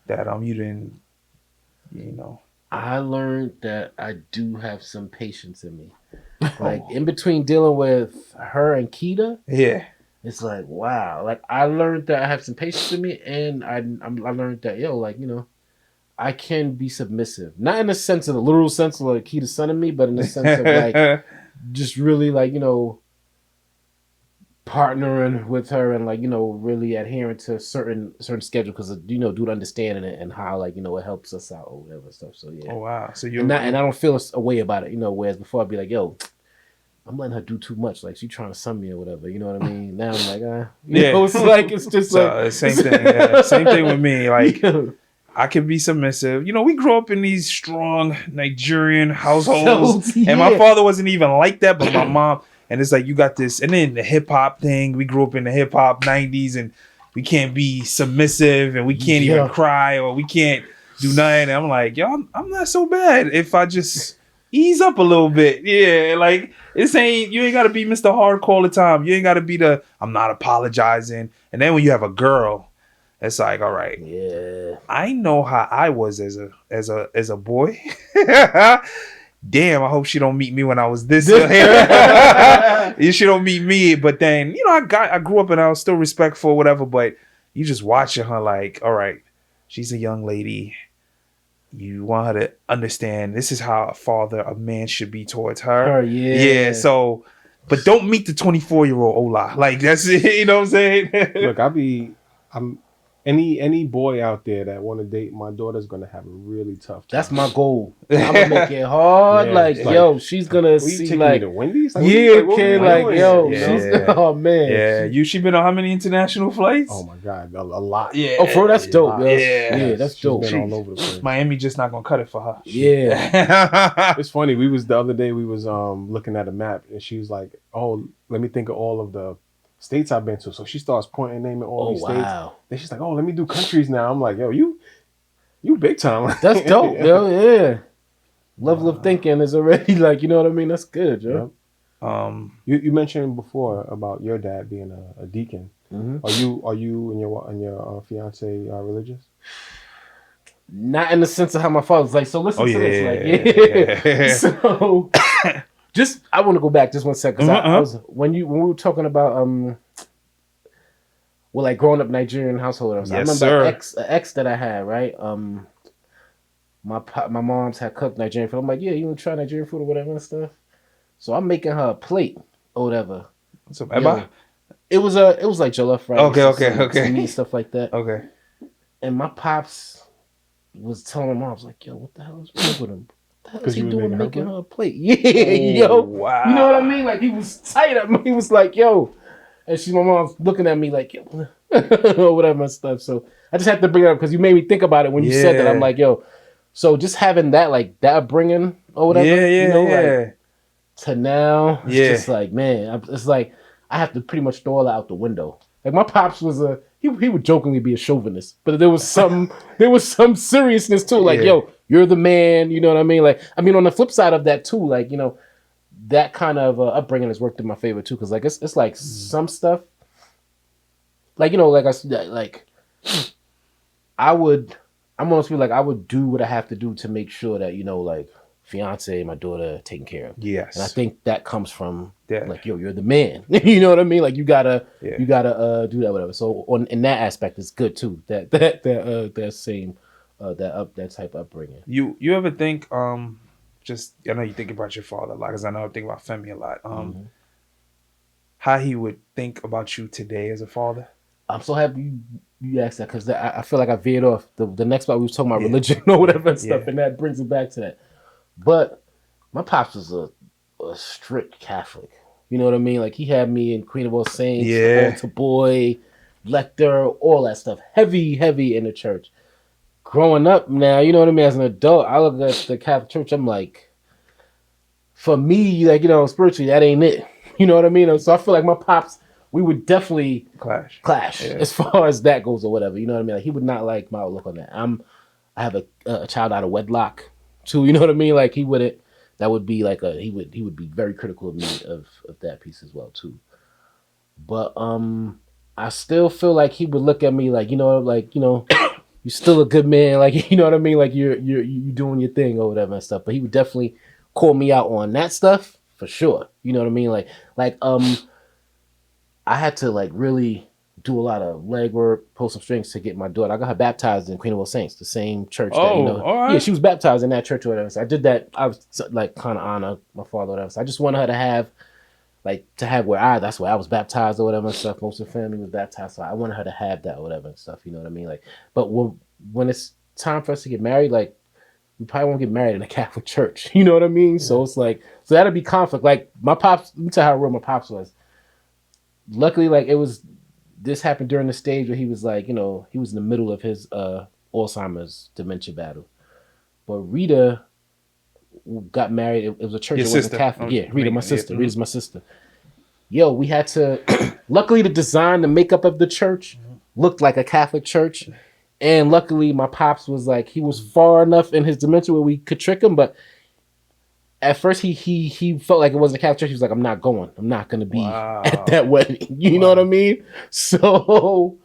that you didn't, you know? I learned that I do have some patience in me. Like in between dealing with her and Keita. Yeah. It's like, wow. Like, I learned that I have some patience in me, and I learned that, like, you know, I can be submissive. Not in the sense of the literal sense of, like, Keita's son in me, but in the sense of, like, just really, like, you know, partnering with her and, like, you know, really adhering to certain schedule because, you know, dude understanding it and how, like, you know, it helps us out or whatever stuff. So, yeah. Oh, wow. So and I don't feel a way about it, you know, whereas before I'd be like, yo, I'm letting her do too much. Like, she trying to sun me or whatever. You know what I mean? Now I'm like, you know, it's like, it's just like... Same thing. Yeah. Same thing with me. Like, I can be submissive. You know, we grew up in these strong Nigerian households. And my father wasn't even like that, but my mom... And it's like, you got this... And then the hip-hop thing. We grew up in the hip-hop 90s, and we can't be submissive, and we can't even cry, or we can't do nothing. And I'm like, yo, I'm not so bad if I just... ease up a little bit. Yeah, like you ain't gotta be Mr. Hardcore all the time. You ain't gotta be I'm not apologizing. And then when you have a girl, it's like, all right. Yeah. I know how I was as a boy. Damn, I hope she don't meet me when I was this young. She don't meet me. But then, you know, I grew up and I was still respectful, whatever, but you just watching her like, all right, she's a young lady. You want her to understand this is how a man should be towards her. Yeah. So, but don't meet the 24-year-old Ola. Like that's it. You know what I'm saying? Look, I'm any boy out there that want to date my daughter's gonna have a really tough time. That's my goal. I'm gonna make it hard. Yo, she's gonna see taking like me to Wendy's. Oh man. Yeah. She been on how many international flights? Oh my god, a lot. Yeah. Oh, bro, that's dope. Yeah, that's she's dope. Been all over the place. Miami just not gonna cut it for her. Yeah. It's funny. The other day we was looking at a map and she was like, "Oh, let me think of all of the states I've been to." So she starts pointing, naming all these states. Then she's like, "Oh, let me do countries now." I'm like, "Yo, you big time." That's dope, yo. Yeah. level of thinking is already like, you know what I mean? That's good, yo. Yep. You mentioned before about your dad being a deacon. Mm-hmm. Are you and your fiance religious? Not in the sense of how my father's like. So listen Oh, to this, like yeah. So just I want to go back just 1 second because I was when we were talking about well, like growing up Nigerian household. I remember an ex that I had, right? My mom's had cooked Nigerian food. I'm like, yeah, you want to try Nigerian food or whatever and stuff. So I'm making her a plate or whatever. What's up, Eba? It was like jollof rice. Okay. Some meat and stuff like that. Okay. And my pops was telling my mom, I was like, yo, what the hell is wrong with him? What the hell is he you doing making her her a plate? Yeah, yo. Wow. You know what I mean? Like he was tight at me. He was like, yo. And my mom's looking at me like, yo, or whatever and stuff. So I just had to bring it up because you made me think about it when you said that. I'm like, yo. So just having that, like that upbringing or whatever, like to now, it's just like, man, it's like I have to pretty much throw all that out the window. Like my pops was he would jokingly be a chauvinist, but there was some seriousness too. Like, yo, you're the man. You know what I mean? Like, I mean, on the flip side of that too, like, you know, that kind of upbringing has worked in my favor too. Because like it's like some stuff, like, you know, like I said, like I'm almost feel like I would do what I have to do to make sure that, you know, like fiance, my daughter taken care of. Yes. And I think that comes from like, yo, you're the man. You know what I mean? Like you gotta do that, whatever. So in that aspect, it's good too. That same that type of upbringing. You ever think just I know you think about your father a lot because I know I think about Femi a lot. How he would think about you today as a father? I'm so happy you asked that because I feel like I veered off. The next part we was talking about religion or whatever and stuff, and that brings it back to that. But my pops was a strict Catholic. You know what I mean? Like he had me in Queen of All Saints, Altar Boy, Lector, all that stuff. Heavy in the church. Growing up now, you know what I mean? As an adult, I look at the Catholic Church, I'm like, for me, like, you know, spiritually, that ain't it. You know what I mean? So I feel like my pops, we would definitely clash as far as that goes or whatever. You know what I mean? Like he would not like my outlook on that. I have a child out of wedlock too. You know what I mean? Like he wouldn't. That would be like he would be very critical of me of that piece as well too. But I still feel like he would look at me like, you know, you're still a good man. Like, you know what I mean? Like you're doing your thing or whatever and stuff. But he would definitely call me out on that stuff for sure. You know what I mean? Like I had to like really do a lot of legwork, pull some strings to get my daughter. I got her baptized in Queen of All Saints, the same church that, you know. All right. Yeah, she was baptized in that church or whatever. So I did that. I was like kind of honor my father or whatever. So I just wanted her to have that's where I was baptized or whatever and stuff. Most of the family was baptized. So I wanted her to have that or whatever and stuff. You know what I mean? Like, but when it's time for us to get married, like we probably won't get married in a Catholic church. You know what I mean? Yeah. So it's like, so that'll be conflict. Like my pops, let me tell you how real my pops was. Luckily, like this happened during the stage where he was like, you know, he was in the middle of his Alzheimer's dementia battle. But Rita got married. It was a church. It wasn't Catholic. Yeah, Rita, my sister. Rita's my sister. Yo, we had to. Luckily, the design, the makeup of the church looked like a Catholic church, and luckily, my pops was like he was far enough in his dementia where we could trick him, but. At first, he felt like it wasn't a Catholic church. He was like, I'm not going to be at that wedding. You know what I mean? So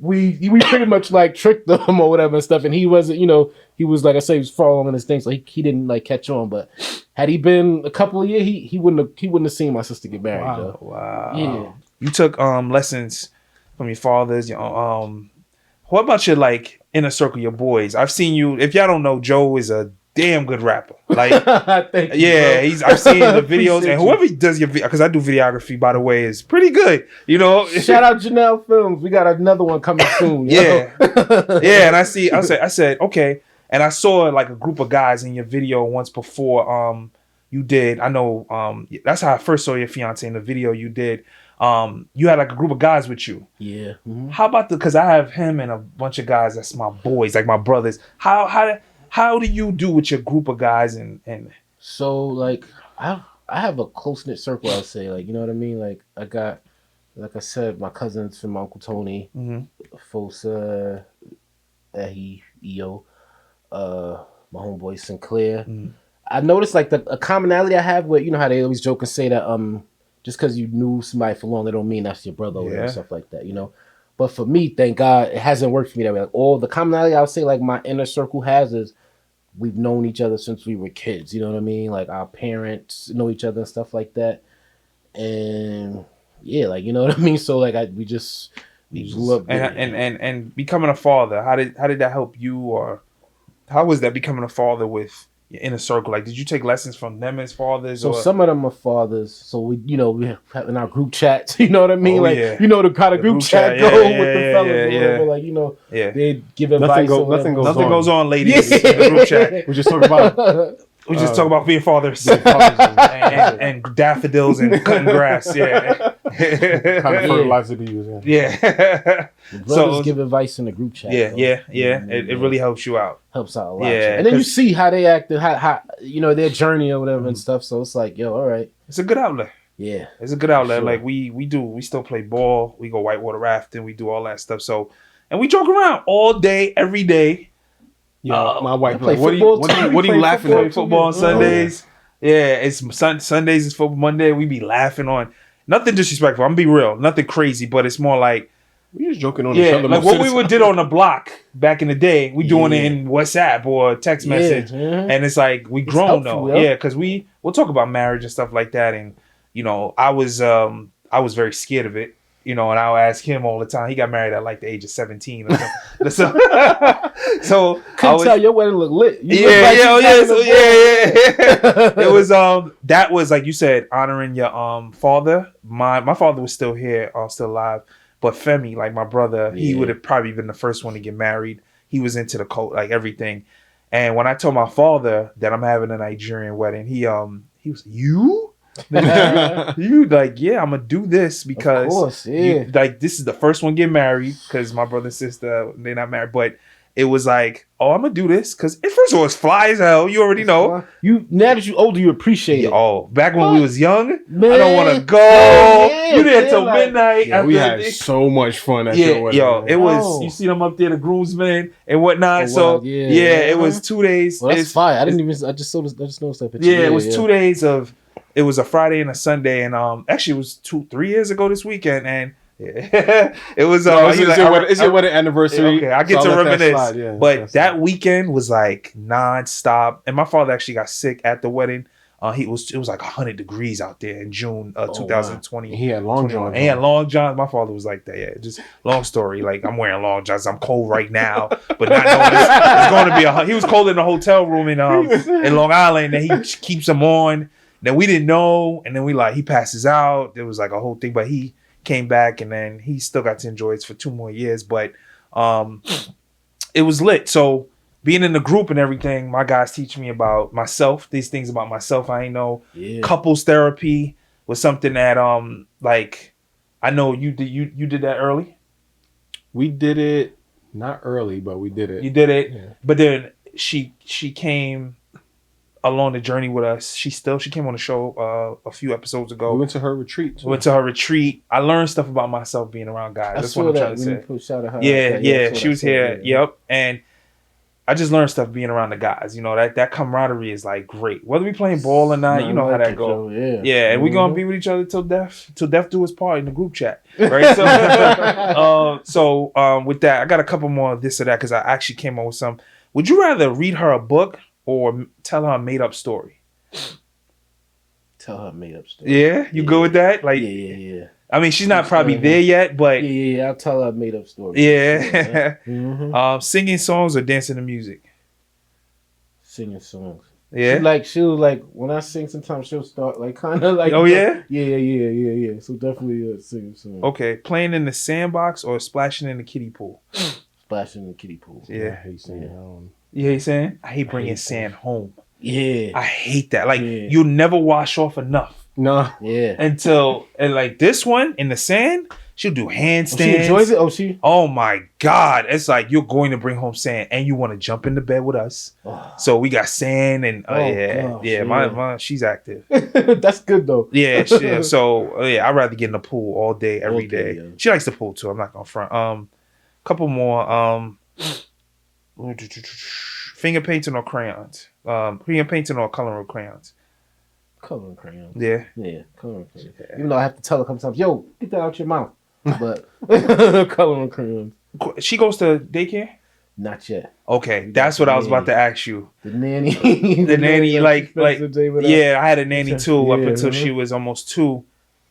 we pretty much like tricked him or whatever and stuff. And he wasn't, you know, he was like I say, he was following his thing, so he didn't like catch on. But had he been a couple of years, he wouldn't have seen my sister get married. Though. Wow. Yeah. You took lessons from your fathers. What about your like inner circle, your boys? I've seen you. If y'all don't know, Joe is a damn good rapper. Like, thank you, I've seen the videos, and whoever does your because I do videography, by the way, is pretty good. You know, shout out Janelle Films. We got another one coming soon. Yeah. And I said, okay, and I saw like a group of guys in your video once before. You did. I know. That's how I first saw your fiance in the video. You did. You had like a group of guys with you. Yeah. Mm-hmm. How about because I have him and a bunch of guys that's my boys, like my brothers. How do you do with your group of guys and so like I have a close knit circle, I'll say, like, you know what I mean? Like I got, like I said, my cousins from my Uncle Tony, Fosa, Ehi, Eo, my homeboy Sinclair. I I noticed like a commonality I have with, you know how they always joke and say that just because you knew somebody for long, that don't mean that's your brother or whatever, Yeah. stuff like that, you know. But for me, thank God, it hasn't worked for me that way. Like all the commonality I would say like my inner circle has is we've known each other since we were kids. You know what I mean? Like our parents know each other and stuff like that. And yeah, like you know what I mean. So like we grew up and becoming a father. How did that help you, or how was that becoming a father with your inner circle? Like, did you take lessons from them as fathers? So or? some of them are fathers. So we have in our group chats. You know what I mean? Oh, like yeah. you know the kind of group chat go with the fellas or whatever. Like you know, they give advice. Nothing goes on, ladies. In the group chat. We just talk about. We just talk about being fathers and daffodils and cutting grass. Yeah. Kind of fertilizer to use. Yeah. Brothers give advice in the group chat. Yeah. It really helps you out. Helps out a lot. Yeah. And then you see how they act, how you know their journey or whatever and stuff. So it's like, yo, all right. It's a good outlet. Yeah. It's a good outlet. Sure. Like we still play ball. We go whitewater rafting. We do all that stuff. So, and we joke around all day, every day. Yeah, my wife. Play Like, football what are you laughing at? Football on Sundays. Yeah, it's Sundays is football. Monday we be laughing on nothing disrespectful. I'm be real, nothing crazy, but it's more like we just joking on each other. Like what we did on the block back in the day. We doing it in WhatsApp or text message, and it's like we grown though. Yeah, because we'll talk about marriage and stuff like that. And you know, I was very scared of it. You know, and I'll ask him all the time. He got married at like the age of 17 or something. So couldn't tell your wedding look lit. It was that was like you said, honoring your father. My father was still here, still alive. But Femi, like my brother, he would have probably been the first one to get married. He was into the cult, like everything. And when I told my father that I'm having a Nigerian wedding, he was you. You like, yeah, I'm gonna do this because of course, like this is the first one get married because my brother and sister they're not married, but it was like, oh, I'm gonna do this because first of all it's fly as hell. You already know. You now that you older, you appreciate it. Oh, back when we was young, man, I don't want to go. You there till midnight. Yeah, we had so much fun at your wedding. Yo, it was. You see them up there, the groomsmen and whatnot. It was 2 days. Well, that's fire. I just noticed that picture. Yeah, it was 2 days of. It was a Friday and a Sunday, and actually it was 3 years ago this weekend, and it was. It's your wedding anniversary. Okay, I get to reminisce. But that weekend was like nonstop, and my father actually got sick at the wedding. It was like 100 degrees out there in June 2020. He had long johns. He had long johns. My father was like that. Yeah, just long story. Like I'm wearing long johns. I'm cold right now, but not knowing it's going to be he was cold in the hotel room in Long Island, and he keeps them on. Then we didn't know, and then he passes out. There was like a whole thing, but he came back, and then he still got to enjoy it for 2 more years. But it was lit. So being in the group and everything, my guys teach me about myself. These things about myself I ain't know. Yeah. Couples therapy was something that like I know you did that early. We did it not early, but we did it. You did it, but then she came along the journey with us. She came on the show a few episodes ago. We went to her retreat. I learned stuff about myself being around guys. That's what I'm trying to say. Yeah. She was here. Yep. And I just learned stuff being around the guys. You know, that camaraderie is like great. Whether we playing ball or not, you know how that goes. Yeah. And we're gonna be with each other till death do us part in the group chat. Right. So with that, I got a couple more of this or that because I actually came up with some. Would you rather read her a book or tell her a made-up story? Tell her a made-up story. Yeah? You good with that? Like, yeah. I mean, she's not probably there yet, but... Yeah, I'll tell her a made-up story. Yeah. Singing songs or dancing to music? Singing songs. Yeah? She'll when I sing, sometimes she'll start, like, kind of like... Oh, yeah? Yeah. So definitely singing songs. Okay. Playing in the sandbox or splashing in the kiddie pool? Splashing in the kiddie pool. Yeah. I hate singing. You hate sand? I hate bringing sand home. Yeah. I hate that. Like, you'll never wash off enough. No. Yeah. And like this one in the sand, she'll do handstands. She enjoys it? Oh my God. It's like you're going to bring home sand and you want to jump into bed with us. Oh. So we got sand and my she's active. That's good though. Yeah. So I'd rather get in the pool all day, every day. Yeah. She likes the pool too. I'm not gonna front. Couple more. finger painting or crayons? Finger painting or coloring with crayons? Coloring crayons. Yeah. Yeah, coloring crayons. Even though I have to tell her a couple times, yo, get that out your mouth. But coloring crayons. She goes to daycare? Not yet. Okay, that's what I was about to ask you. The nanny. The nanny, like, yeah, I had a nanny too up until uh-huh. she was almost 2.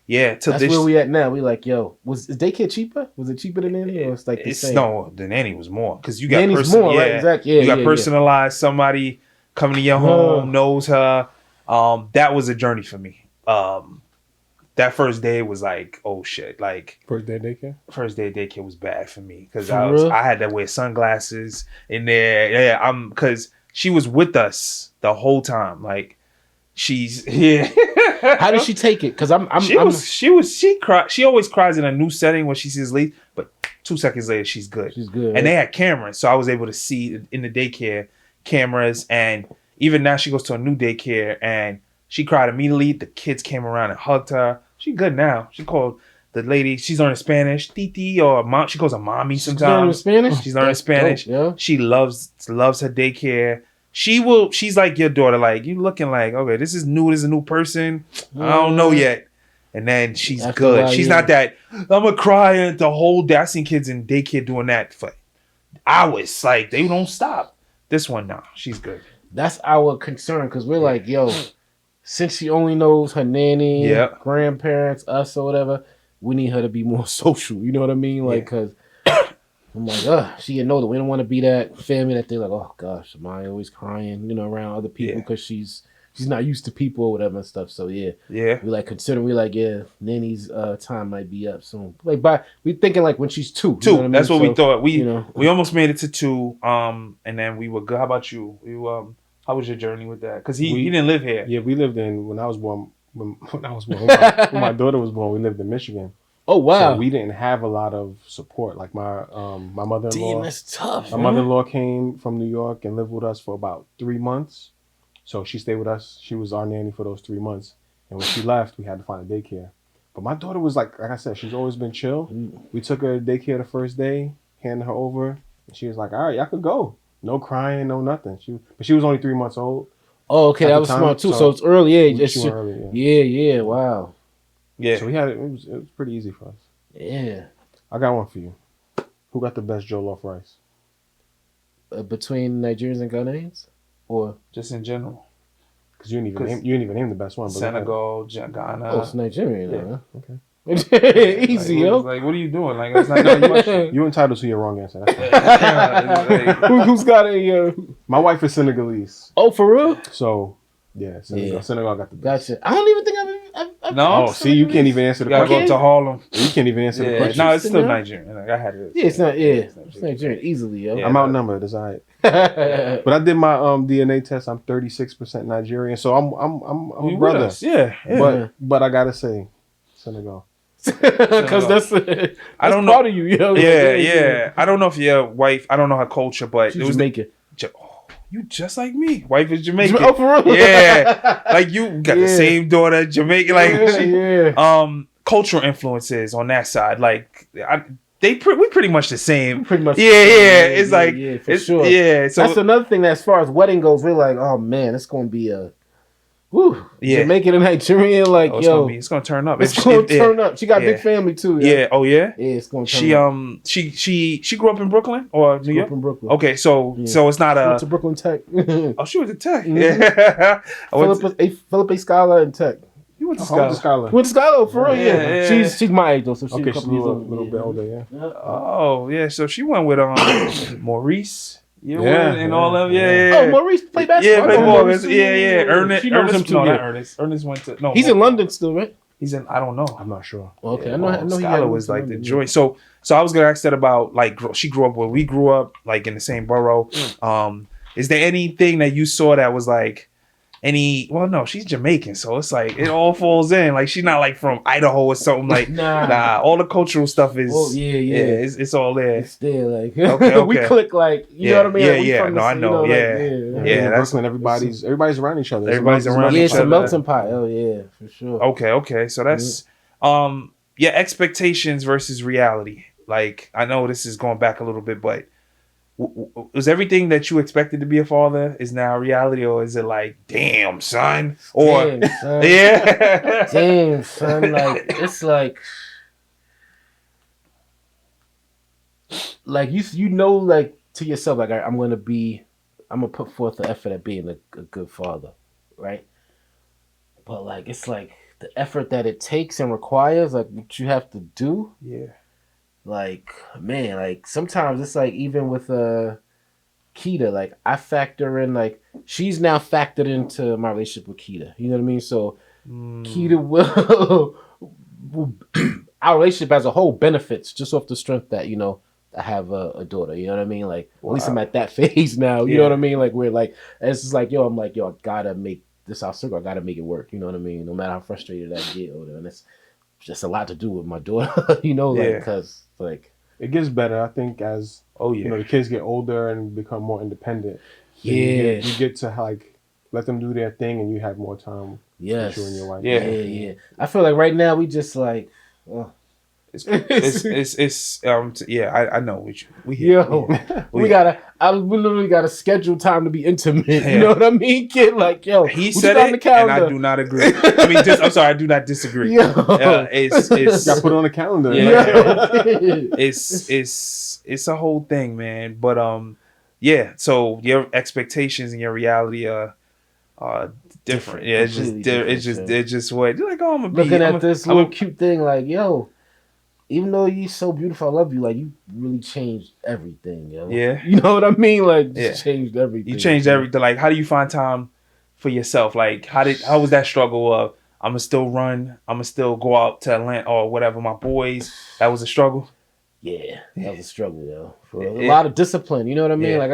Yeah, till that's where we at now. We like, yo, is daycare cheaper? Was it cheaper than nanny, or it's like the same? No, the nanny was more because you got nanny's more, right? Exactly. Yeah, you got personalized. Somebody coming to your home knows her. That was a journey for me. That first day was like, oh shit, like First day of daycare was bad for me because I had to wear sunglasses in there. Yeah, because she was with us the whole time. Like she's How did she take it? Because she always cries in a new setting when she sees Lee, but 2 seconds later she's good. And they had cameras, so I was able to see in the daycare cameras. And even now she goes to a new daycare and she cried immediately. The kids came around and hugged her. She good now. She called the lady. She's learning Spanish, Titi, or mom. She calls her mommy sometimes. She's learning Spanish. She's learning Spanish. Dope, yeah. She loves her daycare. She's like your daughter. Like you looking like, okay, this is new. This is a new person. I don't know yet. And then she's good. She's not that. I'm a crying the whole day. I seen kids in daycare doing that for hours. Like they don't stop. This one now, she's good. That's our concern because we're like, yo. Since she only knows her nanny, grandparents, us, or whatever, we need her to be more social. You know what I mean? Like, because I'm like, she know that we don't want to be that family that they're like, oh gosh, Amaya always crying, around other people because she's not used to people or whatever and stuff. So we nanny's time might be up soon. Like, we thinking like when she's 2. You know what that's what we thought. We we almost made it to 2. And then we were good. How about you? How was your journey with that? Because he didn't live here. Yeah, we lived in when I was born. When my daughter was born, we lived in Michigan. Oh wow! So we didn't have a lot of support. Like my mother-in-law. Damn, that's tough. My mother-in-law came from New York and lived with us for about 3 months. So she stayed with us. She was our nanny for those 3 months. And when she left, we had to find a daycare. But my daughter was like I said, she's always been chill. We took her to daycare the first day, handed her over, and she was like, "All right, y'all could go." No crying, no nothing. But she was only 3 months old. Oh, okay, that was smart too. So it's early age. She went early, yeah, wow. Yeah. So it was pretty easy for us. Yeah. I got one for you. Who got the best jollof rice? Between Nigerians and Ghanaians, or just in general? Because you didn't even name the best one. But Senegal, Ghana. Oh, it's Nigerian. Yeah. Okay. Easy, yo. Like, what are you doing? Like, that's not your question. You're entitled to your wrong answer. That's Who's got a? My wife is Senegalese. Oh, for real? So, yeah, Senegal got the best. Gotcha. I don't even think I've no. Oh, see, you can't even answer the question. Gotta go to Harlem. You can't even answer the question. No, it's still Nigerian. Like, I had it. Yeah, it's not. Yeah, it's Nigerian easily, yo. I'm outnumbered. It's all right. But I did my DNA test. I'm 36% Nigerian, so I'm a brother. Yeah. But I gotta say, Senegal. Because that's I don't know. Proud of you, yo. Yeah. I don't know if your wife. I don't know her culture, but she's Jamaican. You just like me. Wife is Jamaican. Oh, for real? Yeah. Like you got the same daughter, Jamaican. Like cultural influences on that side. Like we pretty much the same. Pretty much. Yeah. It's like for sure. Yeah. So that's another thing that as far as wedding goes, we're like, oh man, it's gonna be a. Woo, Jamaican and Nigerian, like it's gonna turn up. It's gonna turn up. She got a big family too. Yeah. Oh yeah. Yeah, it's gonna turn up. She grew up in Brooklyn or New York. Grew up in Brooklyn. Okay, so it's not she went to Brooklyn Tech. Oh, she went to Tech. Mm-hmm. Yeah. Philip Scholar and Tech. You went to Scholar. Went to Scholar for real. Yeah. She's my age though, so she's okay. A She's a little bit older. Yeah. Oh yeah, so she went with Maurice. And all of Oh, Maurice played basketball. Yeah, Maurice. Yeah. Ernest too. Ernest went to no. He's in London still, right? He's in. I don't know. I'm not sure. Okay, I know. Scholar was like the joy. So I was gonna ask that about like she grew up where we grew up, like in the same borough. Is there anything that you saw that was like well, no, she's Jamaican, so it's like it all falls in. Like she's not like from Idaho or something. Like nah, all the cultural stuff is. Oh yeah. It's all there. It's there, like okay. We click like you know what I mean. Yeah. No, I know. Yeah. That's when everybody's around each other. Everybody's around each other. It's a melting pot. Oh yeah, for sure. Okay. So that's expectations versus reality. Like I know this is going back a little bit, but was everything that you expected to be a father is now reality, or is it like, damn, son? Or Damn, son. yeah, Damn, son. Like it's like you know, like to yourself, like I'm gonna put forth the effort at being a good father, right? But like it's like the effort that it takes and requires, like what you have to do. yeah, Like man, like sometimes it's like even with Keita, like I factor in like she's now factored into my relationship with Keita. You know what I mean? So Keita will our relationship as a whole benefits just off the strength that I have a daughter. You know what I mean? Like at least I'm at that phase now. You know what I mean? Like we're like it's just like I'm like I gotta make this our circle. I gotta make it work. You know what I mean? No matter how frustrated I get, and it's just a lot to do with my daughter. Like because like it gets better. I think as the kids get older and become more independent. You get to like let them do their thing, and you have more time. Yes. With you and your wife. Yeah. I feel like right now we just like. It's I know we literally gotta schedule time to be intimate. You know what I mean, kid? Like he said it, and I do not agree. I mean, I'm sorry, I do not disagree. It's got put on the calendar. It's a whole thing, man. But so your expectations and your reality are different. Yeah, it's just what you're like. Oh, I'm gonna looking at this little cute thing, like even though you're so beautiful, I love you. Like you really changed everything, yo. Yeah, you know what I mean. Like changed everything. You changed everything. Like, how do you find time for yourself? Like, how was that struggle of I'm gonna still run, I'm gonna still go out to Atlanta or whatever. My boys, that was a struggle. Yeah, that was a struggle, yo. For a lot of discipline. You know what I mean? Like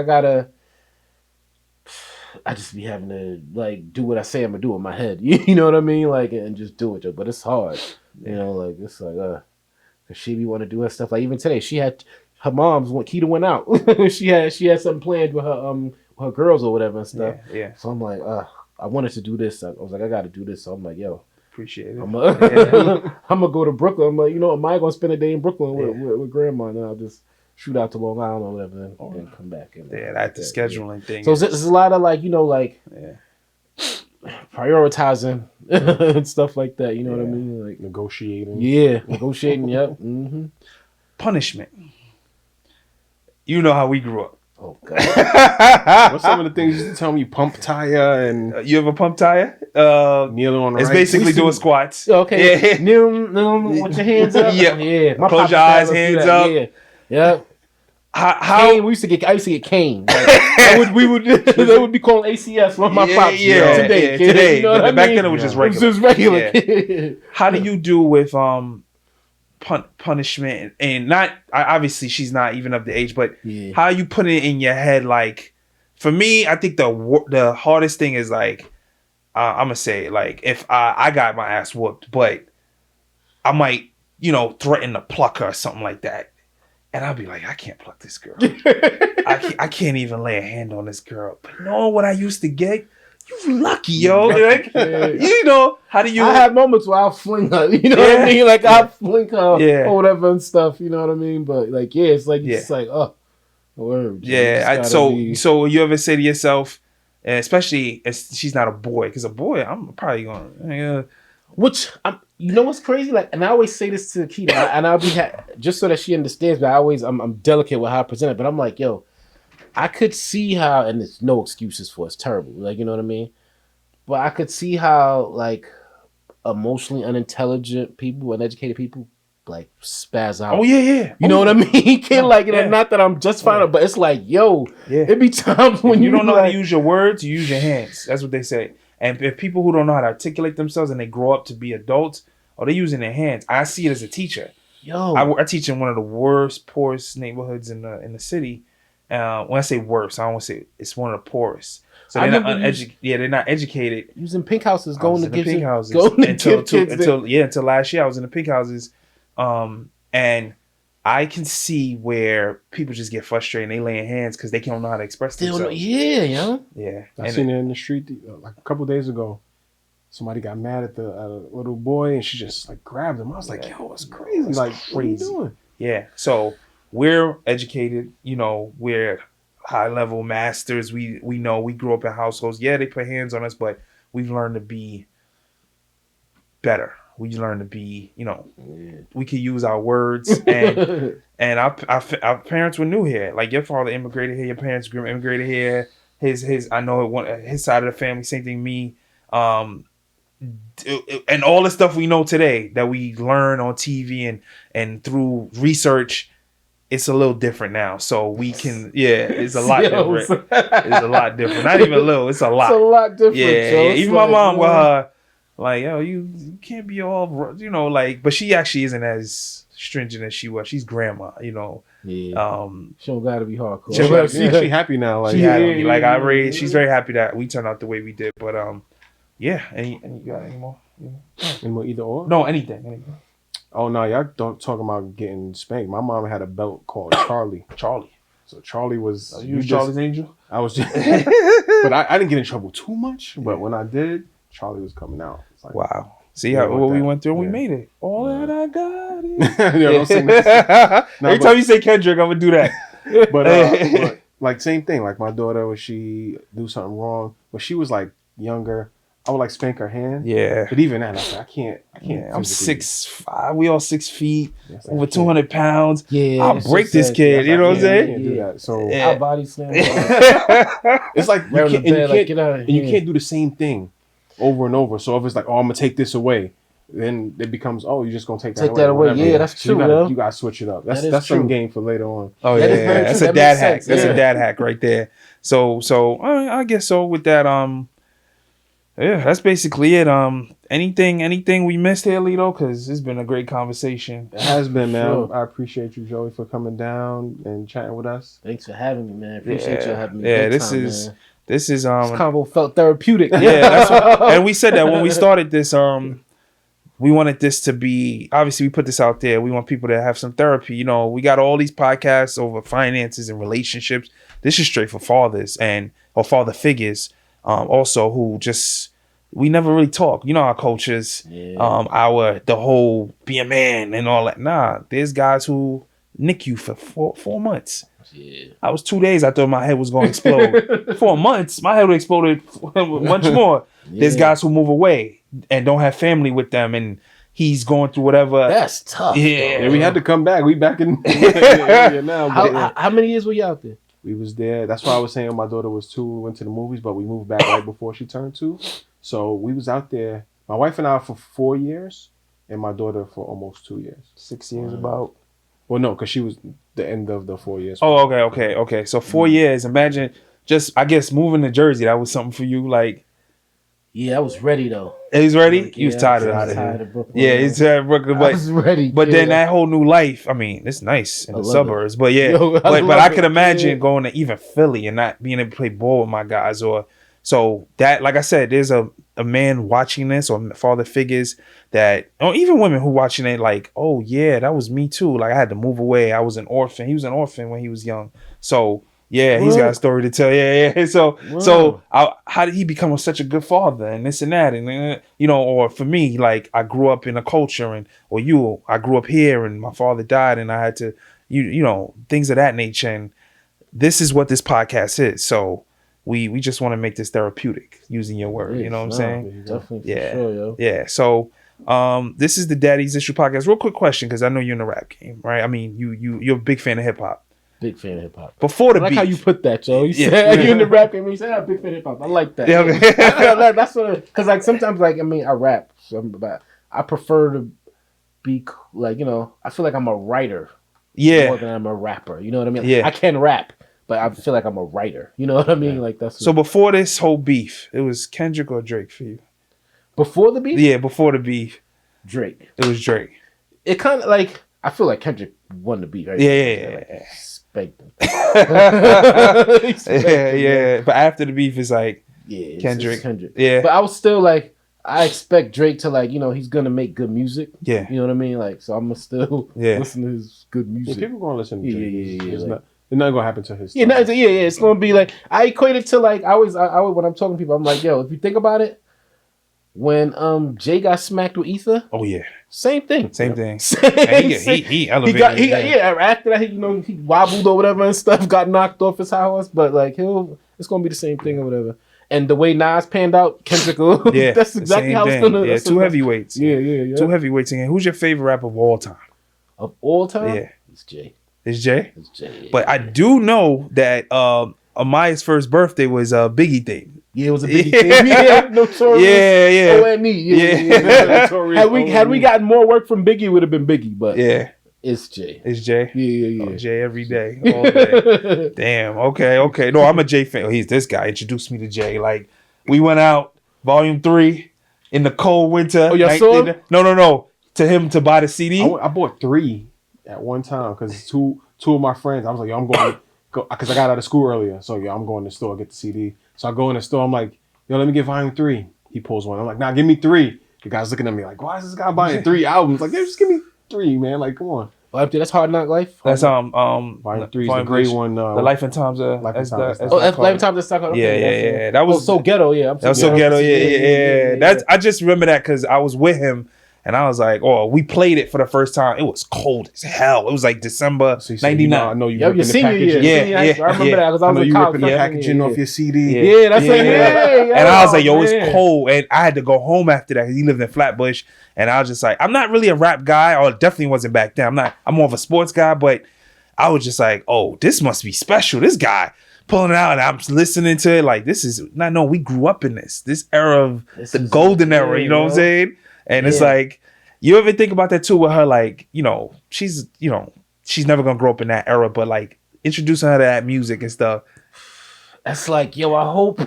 I just be having to like do what I say I'm gonna do in my head. You know what I mean? Like and just do it, but it's hard. Like it's like cause she be want to do her stuff. Like even today, she had her mom's Keita went out. she had something planned with her girls or whatever and stuff. Yeah. So I'm like, I wanted to do this. I was like, I got to do this. So I'm like, appreciate it. I'm gonna go to Brooklyn. I'm like, Amaya gonna spend a day in Brooklyn with grandma, and then I'll just shoot out to Long Island or whatever, and come back. And that's the scheduling thing. So it's a lot of prioritizing and stuff like that. You know what I mean? Like negotiating. Yeah, negotiating. Yep. Mm-hmm. Punishment. You know how we grew up. Oh God. What's some of the things you tell me? You pump tire and you ever pump tire? Kneel on the it's basically doing squats. Okay. Kneel with your hands up. Yeah. Close your eyes, hands up. Yeah. How I used to get cane. Like, they would be calling ACS one of my pops. Today. You know what I mean? Back then it was just regular. It was just regular. Yeah. How do you do with punishment and not? Obviously, she's not even of the age, but how you put it in your head? Like for me, I think the hardest thing is like I'm gonna say like if I got my ass whooped, but I might threaten to pluck her or something like that. And I'll be like, I can't pluck this girl. I can't even lay a hand on this girl. But knowing what I used to get, you lucky, yo. Like, how do you... I have moments where I'll fling her. You know what I mean? Like, I'll fling her or whatever and stuff. You know what I mean? But, like, it's like, it's like, oh, word. Yeah. So you ever say to yourself, and especially if she's not a boy, because a boy, I'm probably going... Which what's crazy? Like, and I always say this to Keita, and I'll be just so that she understands. But I'm delicate with how I present it. But I'm like, I could see how, and there's no excuses for it's terrible. Like, you know what I mean? But I could see how like emotionally unintelligent people, uneducated people, like spaz out. Oh yeah. You know what I mean? Kid, like, not that I'm just fine, but it's like, it be times when you don't know how to use your words, you use your hands. That's what they say. And if people who don't know how to articulate themselves and they grow up to be adults, they're using their hands. I see it as a teacher. I teach in one of the poorest neighborhoods in the city. When I say worst, I don't want to say it's one of the poorest. So they're not educated. Using pink houses, going to the pink houses until last year. I was in the pink houses, and I can see where people just get frustrated and they lay in hands because they don't know how to express themselves. Yeah. I seen it in the street like a couple days ago. Somebody got mad at the little boy and she just like grabbed him. I was like, yo, it's crazy. Like, what are you doing? Yeah. So we're educated, we're high level masters. We know we grew up in households. Yeah, they put hands on us, but we've learned to be better. We learned to be, we could use our words, and our parents were new here. Like your father immigrated here, your parents immigrated here. His I know his side of the family, same thing. Me, and all the stuff we know today that we learn on TV and through research. It's a little different now, so we can. Yeah, it's a lot different. It's a lot different. Not even a little. It's a lot. It's a lot different. Yeah. Even my mom with her, like, yo, you can't be all, like. But she actually isn't as stringent as she was. She's grandma, Yeah. She don't gotta be hardcore. She happy now. Like, she's very happy that we turned out the way we did. But yeah. Any you got any more? Any more either or? No, anything. Oh no, y'all don't talk about getting spanked. My mom had a belt called Charlie. So Charlie was. You was Charlie's angel. I was, just, but I didn't get in trouble too much. But when I did, Charlie was coming out. It's like, wow. See what we went through and we made it. All that I got. Don't sing this. Every time you say Kendrick, I'm gonna do that. But like same thing. Like my daughter, when she do something wrong, when she was like younger, I would like spank her hand. Yeah. But even then, I can't. Yeah, I'm 6'5". We all 6 feet, over 200 pounds. Yeah. I'll break this kid. You know what I'm saying? Can't do that. So our body slam. It's like you can't do the same thing over and over. So if it's like, oh, I'm gonna take this away, then it becomes, oh, you're just gonna take that away. Whatever. Yeah, that's true. You gotta switch it up. That's some game for later on. Oh yeah, that's a dad hack. That's a dad hack right there. So I guess so with that. Yeah, that's basically it. Anything we missed here, Lito? Because it's been a great conversation. It has been, man. Sure. I appreciate you, Joey, for coming down and chatting with us. Thanks for having me, man. Appreciate you having me. Yeah, this is this convo felt therapeutic. Yeah, that's what, and we said that when we started this. We wanted this to be, obviously we put this out there. We want people to have some therapy. We got all these podcasts over finances and relationships. This is straight for fathers or father figures. Also who we never really talk. Our cultures, the whole be a man and all that. Nah, there's guys who NICU for 4 months. Yeah. I was 2 days, I thought my head was going to explode. 4 months, my head would explode much more. Yeah. There's guys who move away and don't have family with them, and he's going through whatever. That's tough. Yeah, we had to come back. We back in now. How many years were you out there? We was there. That's why I was saying my daughter was 2. We went to the movies, but we moved back right before she turned 2. So we was out there. My wife and I for 4 years, and my daughter for almost 2 years. 6 years about. Well, no, because she was the end of the 4 years. Oh, okay. So 4 years. Imagine I guess moving to Jersey. That was something for you, like. Yeah, I was ready though. He's ready. He was tired of Brooklyn. Yeah, he's tired of Brooklyn. But I was ready. But then that whole new life. I mean, it's nice in the suburbs. But yeah, but I could imagine going to even Philly and not being able to play ball with my guys so that, like I said, there's a man watching this or father figures that, or even women who watching it like, oh yeah, that was me too. Like I had to move away. I was an orphan. He was an orphan when he was young. So yeah, he's got a story to tell. Yeah. So how did he become such a good father and this and that? And, or for me, like I grew up in a culture I grew up here and my father died and I had to, things of that nature. And this is what this podcast is. So we just want to make this therapeutic using your word. You know what I'm saying? Definitely. For sure, yo. Yeah. So this is the Daddy's Issue podcast. Real quick question, because I know you're in the rap game, right? I mean, you're a big fan of hip hop. Big fan of hip hop. Before the beef. I like how you put that, Joe. You said you in the rap game. You said I'm a big fan of hip hop. I like that. Yeah, okay. That's what. Because like sometimes I rap, but I prefer to be like I feel like I'm a writer. Yeah. More than I'm a rapper. You know what I mean? Yeah. I can rap, but I feel like I'm a writer. You know what I mean? Like that's. So before this whole beef, it was Kendrick or Drake for you? Before the beef? Yeah, before the beef. Drake. It was Drake. It kind of like I feel like Kendrick won the beef. Right? Yeah. Spanked him. Yeah. But after the beef, it's like Kendrick. It's Kendrick. Yeah. But I was still like, I expect Drake to like, he's gonna make good music. Yeah. You know what I mean? Like, so I'm gonna still listen to his good music. Yeah, people gonna listen to Drake. Yeah. It's not gonna happen to his. Yeah, it's gonna be like I equate it to like I always when I'm talking to people, I'm like, yo, if you think about it, when Jay got smacked with ether. Oh yeah, Same thing. same thing. And he elevated. After that, he wobbled or whatever and stuff, got knocked off his high horse. But like it's gonna be the same thing or whatever. And the way Nas panned out, Kendrick, that's exactly how it's gonna. Yeah, two heavyweights. Yeah. Two heavyweights. And who's your favorite rapper of all time? Of all time? Yeah, it's Jay. It's Jay. It's Jay. But I do know that Amaya's first birthday was a Biggie thing. Yeah, it was a Biggie thing. Yeah, Notorious. Yeah. O.N.E. Yeah. Had we gotten more work from Biggie, it would have been Biggie. But yeah, it's Jay. It's Jay. Yeah. Oh, Jay every day, all day. Damn. Okay. No, I'm a Jay fan. He's this guy. Introduced me to Jay. Like we went out, Volume 3, in the cold winter. Oh, y'all saw him? No. To him to buy the CD. I bought 3 at one time because two of my friends. I was like, yo, I'm going to go because I got out of school earlier. So yeah, I'm going to the store get the CD. So I go in the store. I'm like, yo, let me get Volume 3. He pulls one. I'm like, nah, give me 3. The guy's looking at me like, why is this guy buying 3 albums? Like, yeah, just give me 3, man. Like, come on. That's Hard Knock Life. That's Volume 3 is the great one. The Life and Times of Life and Times. Life and Times of Stuck. Yeah. That was so ghetto. Yeah, that was so ghetto. Yeah. That's I just remember that because I was with him. And I was like, oh, we played it for the first time. It was cold as hell. It was like December 99. I know you ripping the packaging. Yeah. I remember that because I was you ripping the packaging off your CD. Yeah, that's like, and I was like, yo, it's cold. And I had to go home after that because he lived in Flatbush. And I was just like, I'm not really a rap guy, or definitely wasn't back then. I'm more of a sports guy, but I was just like, oh, this must be special. This guy pulling it out and I'm listening to it. Like, this is we grew up in this era of the golden era, you know what I'm saying? And it's like, you ever think about that too with her? Like, she's never gonna grow up in that era, but like introducing her to that music and stuff. That's like, yo, I hope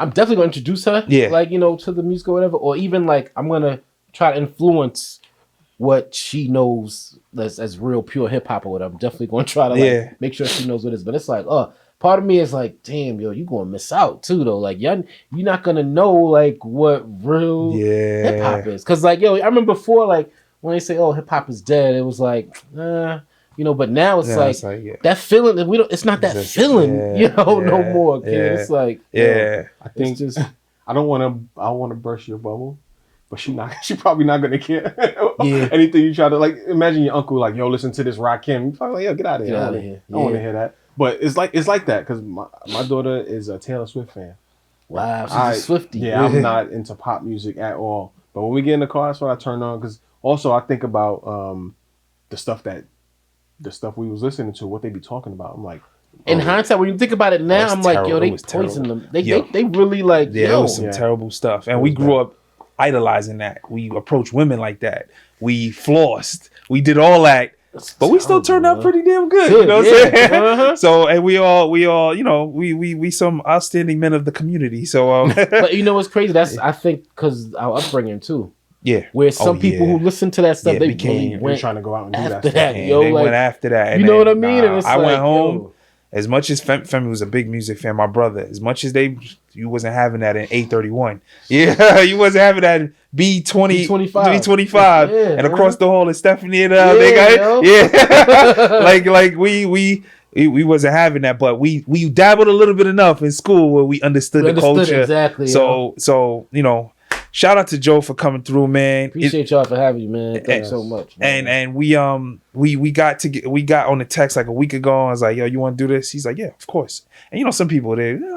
I'm definitely gonna introduce her. Yeah. Like, to the music or whatever. Or even like I'm gonna try to influence what she knows as real pure hip hop or whatever. I'm definitely gonna try to make sure she knows what it is. But it's like, part of me is like, damn, yo, you gonna miss out too though. Like, you're not gonna know like what real hip hop is. Cause like, yo, I remember before, like when they say, oh, hip hop is dead, it was like, but now it's like that feeling. It's not that feeling, no more. Kid. It's like, I think I want to burst your bubble. But she probably not gonna care. Anything you try to like. Imagine your uncle like, yo, listen to this Rakim. You're probably like, yo, get out of here. I don't want to hear that. But it's like that because my daughter is a Taylor Swift fan. Wow, she's a Swiftie. Yeah, I'm not into pop music at all. But when we get in the car, that's what I turn on. Because also I think about the stuff we was listening to, what they be talking about. I'm like, in hindsight, when you think about it now, I'm like, yo, they poisoned them. They really like, it was some terrible stuff. And we grew up idolizing that. We approached women like that. We flossed. We did all that. But we still turned out pretty damn good. You know what I'm saying? Uh-huh. So, and we all, we some outstanding men of the community. So, but you know what's crazy? That's I think because our upbringing too. Yeah. Where some people who listen to that stuff, they went trying to go out and do that stuff. They went after that. You know what I mean? And it's I went home. As much as Femi was a big music fan, my brother, as much as you wasn't having that in A31. Yeah, you wasn't having that in B25. And across the hall is Stephanie and like we wasn't having that, but we dabbled a little bit enough in school where we understood the culture. Exactly. So shout out to Joe for coming through, man. Appreciate y'all for having you, man. Thanks so much. Man. And we got on the text like a week ago. I was like, yo, you want to do this? He's like, yeah, of course. And some people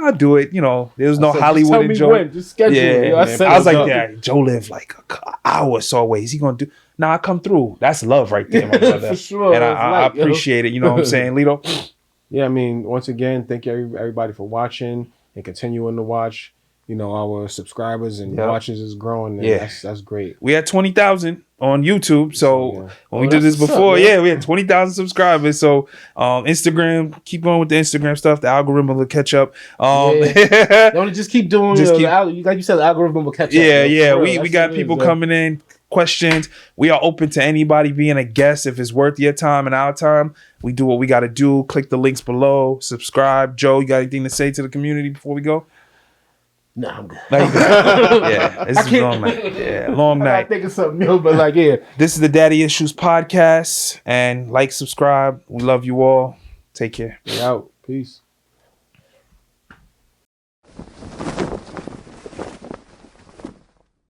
I'll do it. There was no Hollywood and Joe. When. Just schedule it. I was like, yeah, Joe lived like an hour or so away. Is he gonna do? Nah, I come through. That's love right there, my brother. For sure. And I appreciate it. You know what I'm saying, Lito? Yeah, I mean, once again, thank you everybody for watching and continuing to watch. Our subscribers and watchers is growing. And that's great. We had 20,000 on YouTube. So when we did this before, we had 20,000 subscribers. So Instagram, keep going with the Instagram stuff. The algorithm will catch up. Don't just keep doing. Like you said, the algorithm will catch up. Yeah. We got people coming in. Questions. We are open to anybody being a guest if it's worth your time and our time. We do what we got to do. Click the links below. Subscribe. Joe, you got anything to say to the community before we go? No, I'm good. This is a long night. Yeah, long night. I think of something new, but This is the Daddy Issues podcast, and subscribe. We love you all. Take care. We out. Peace.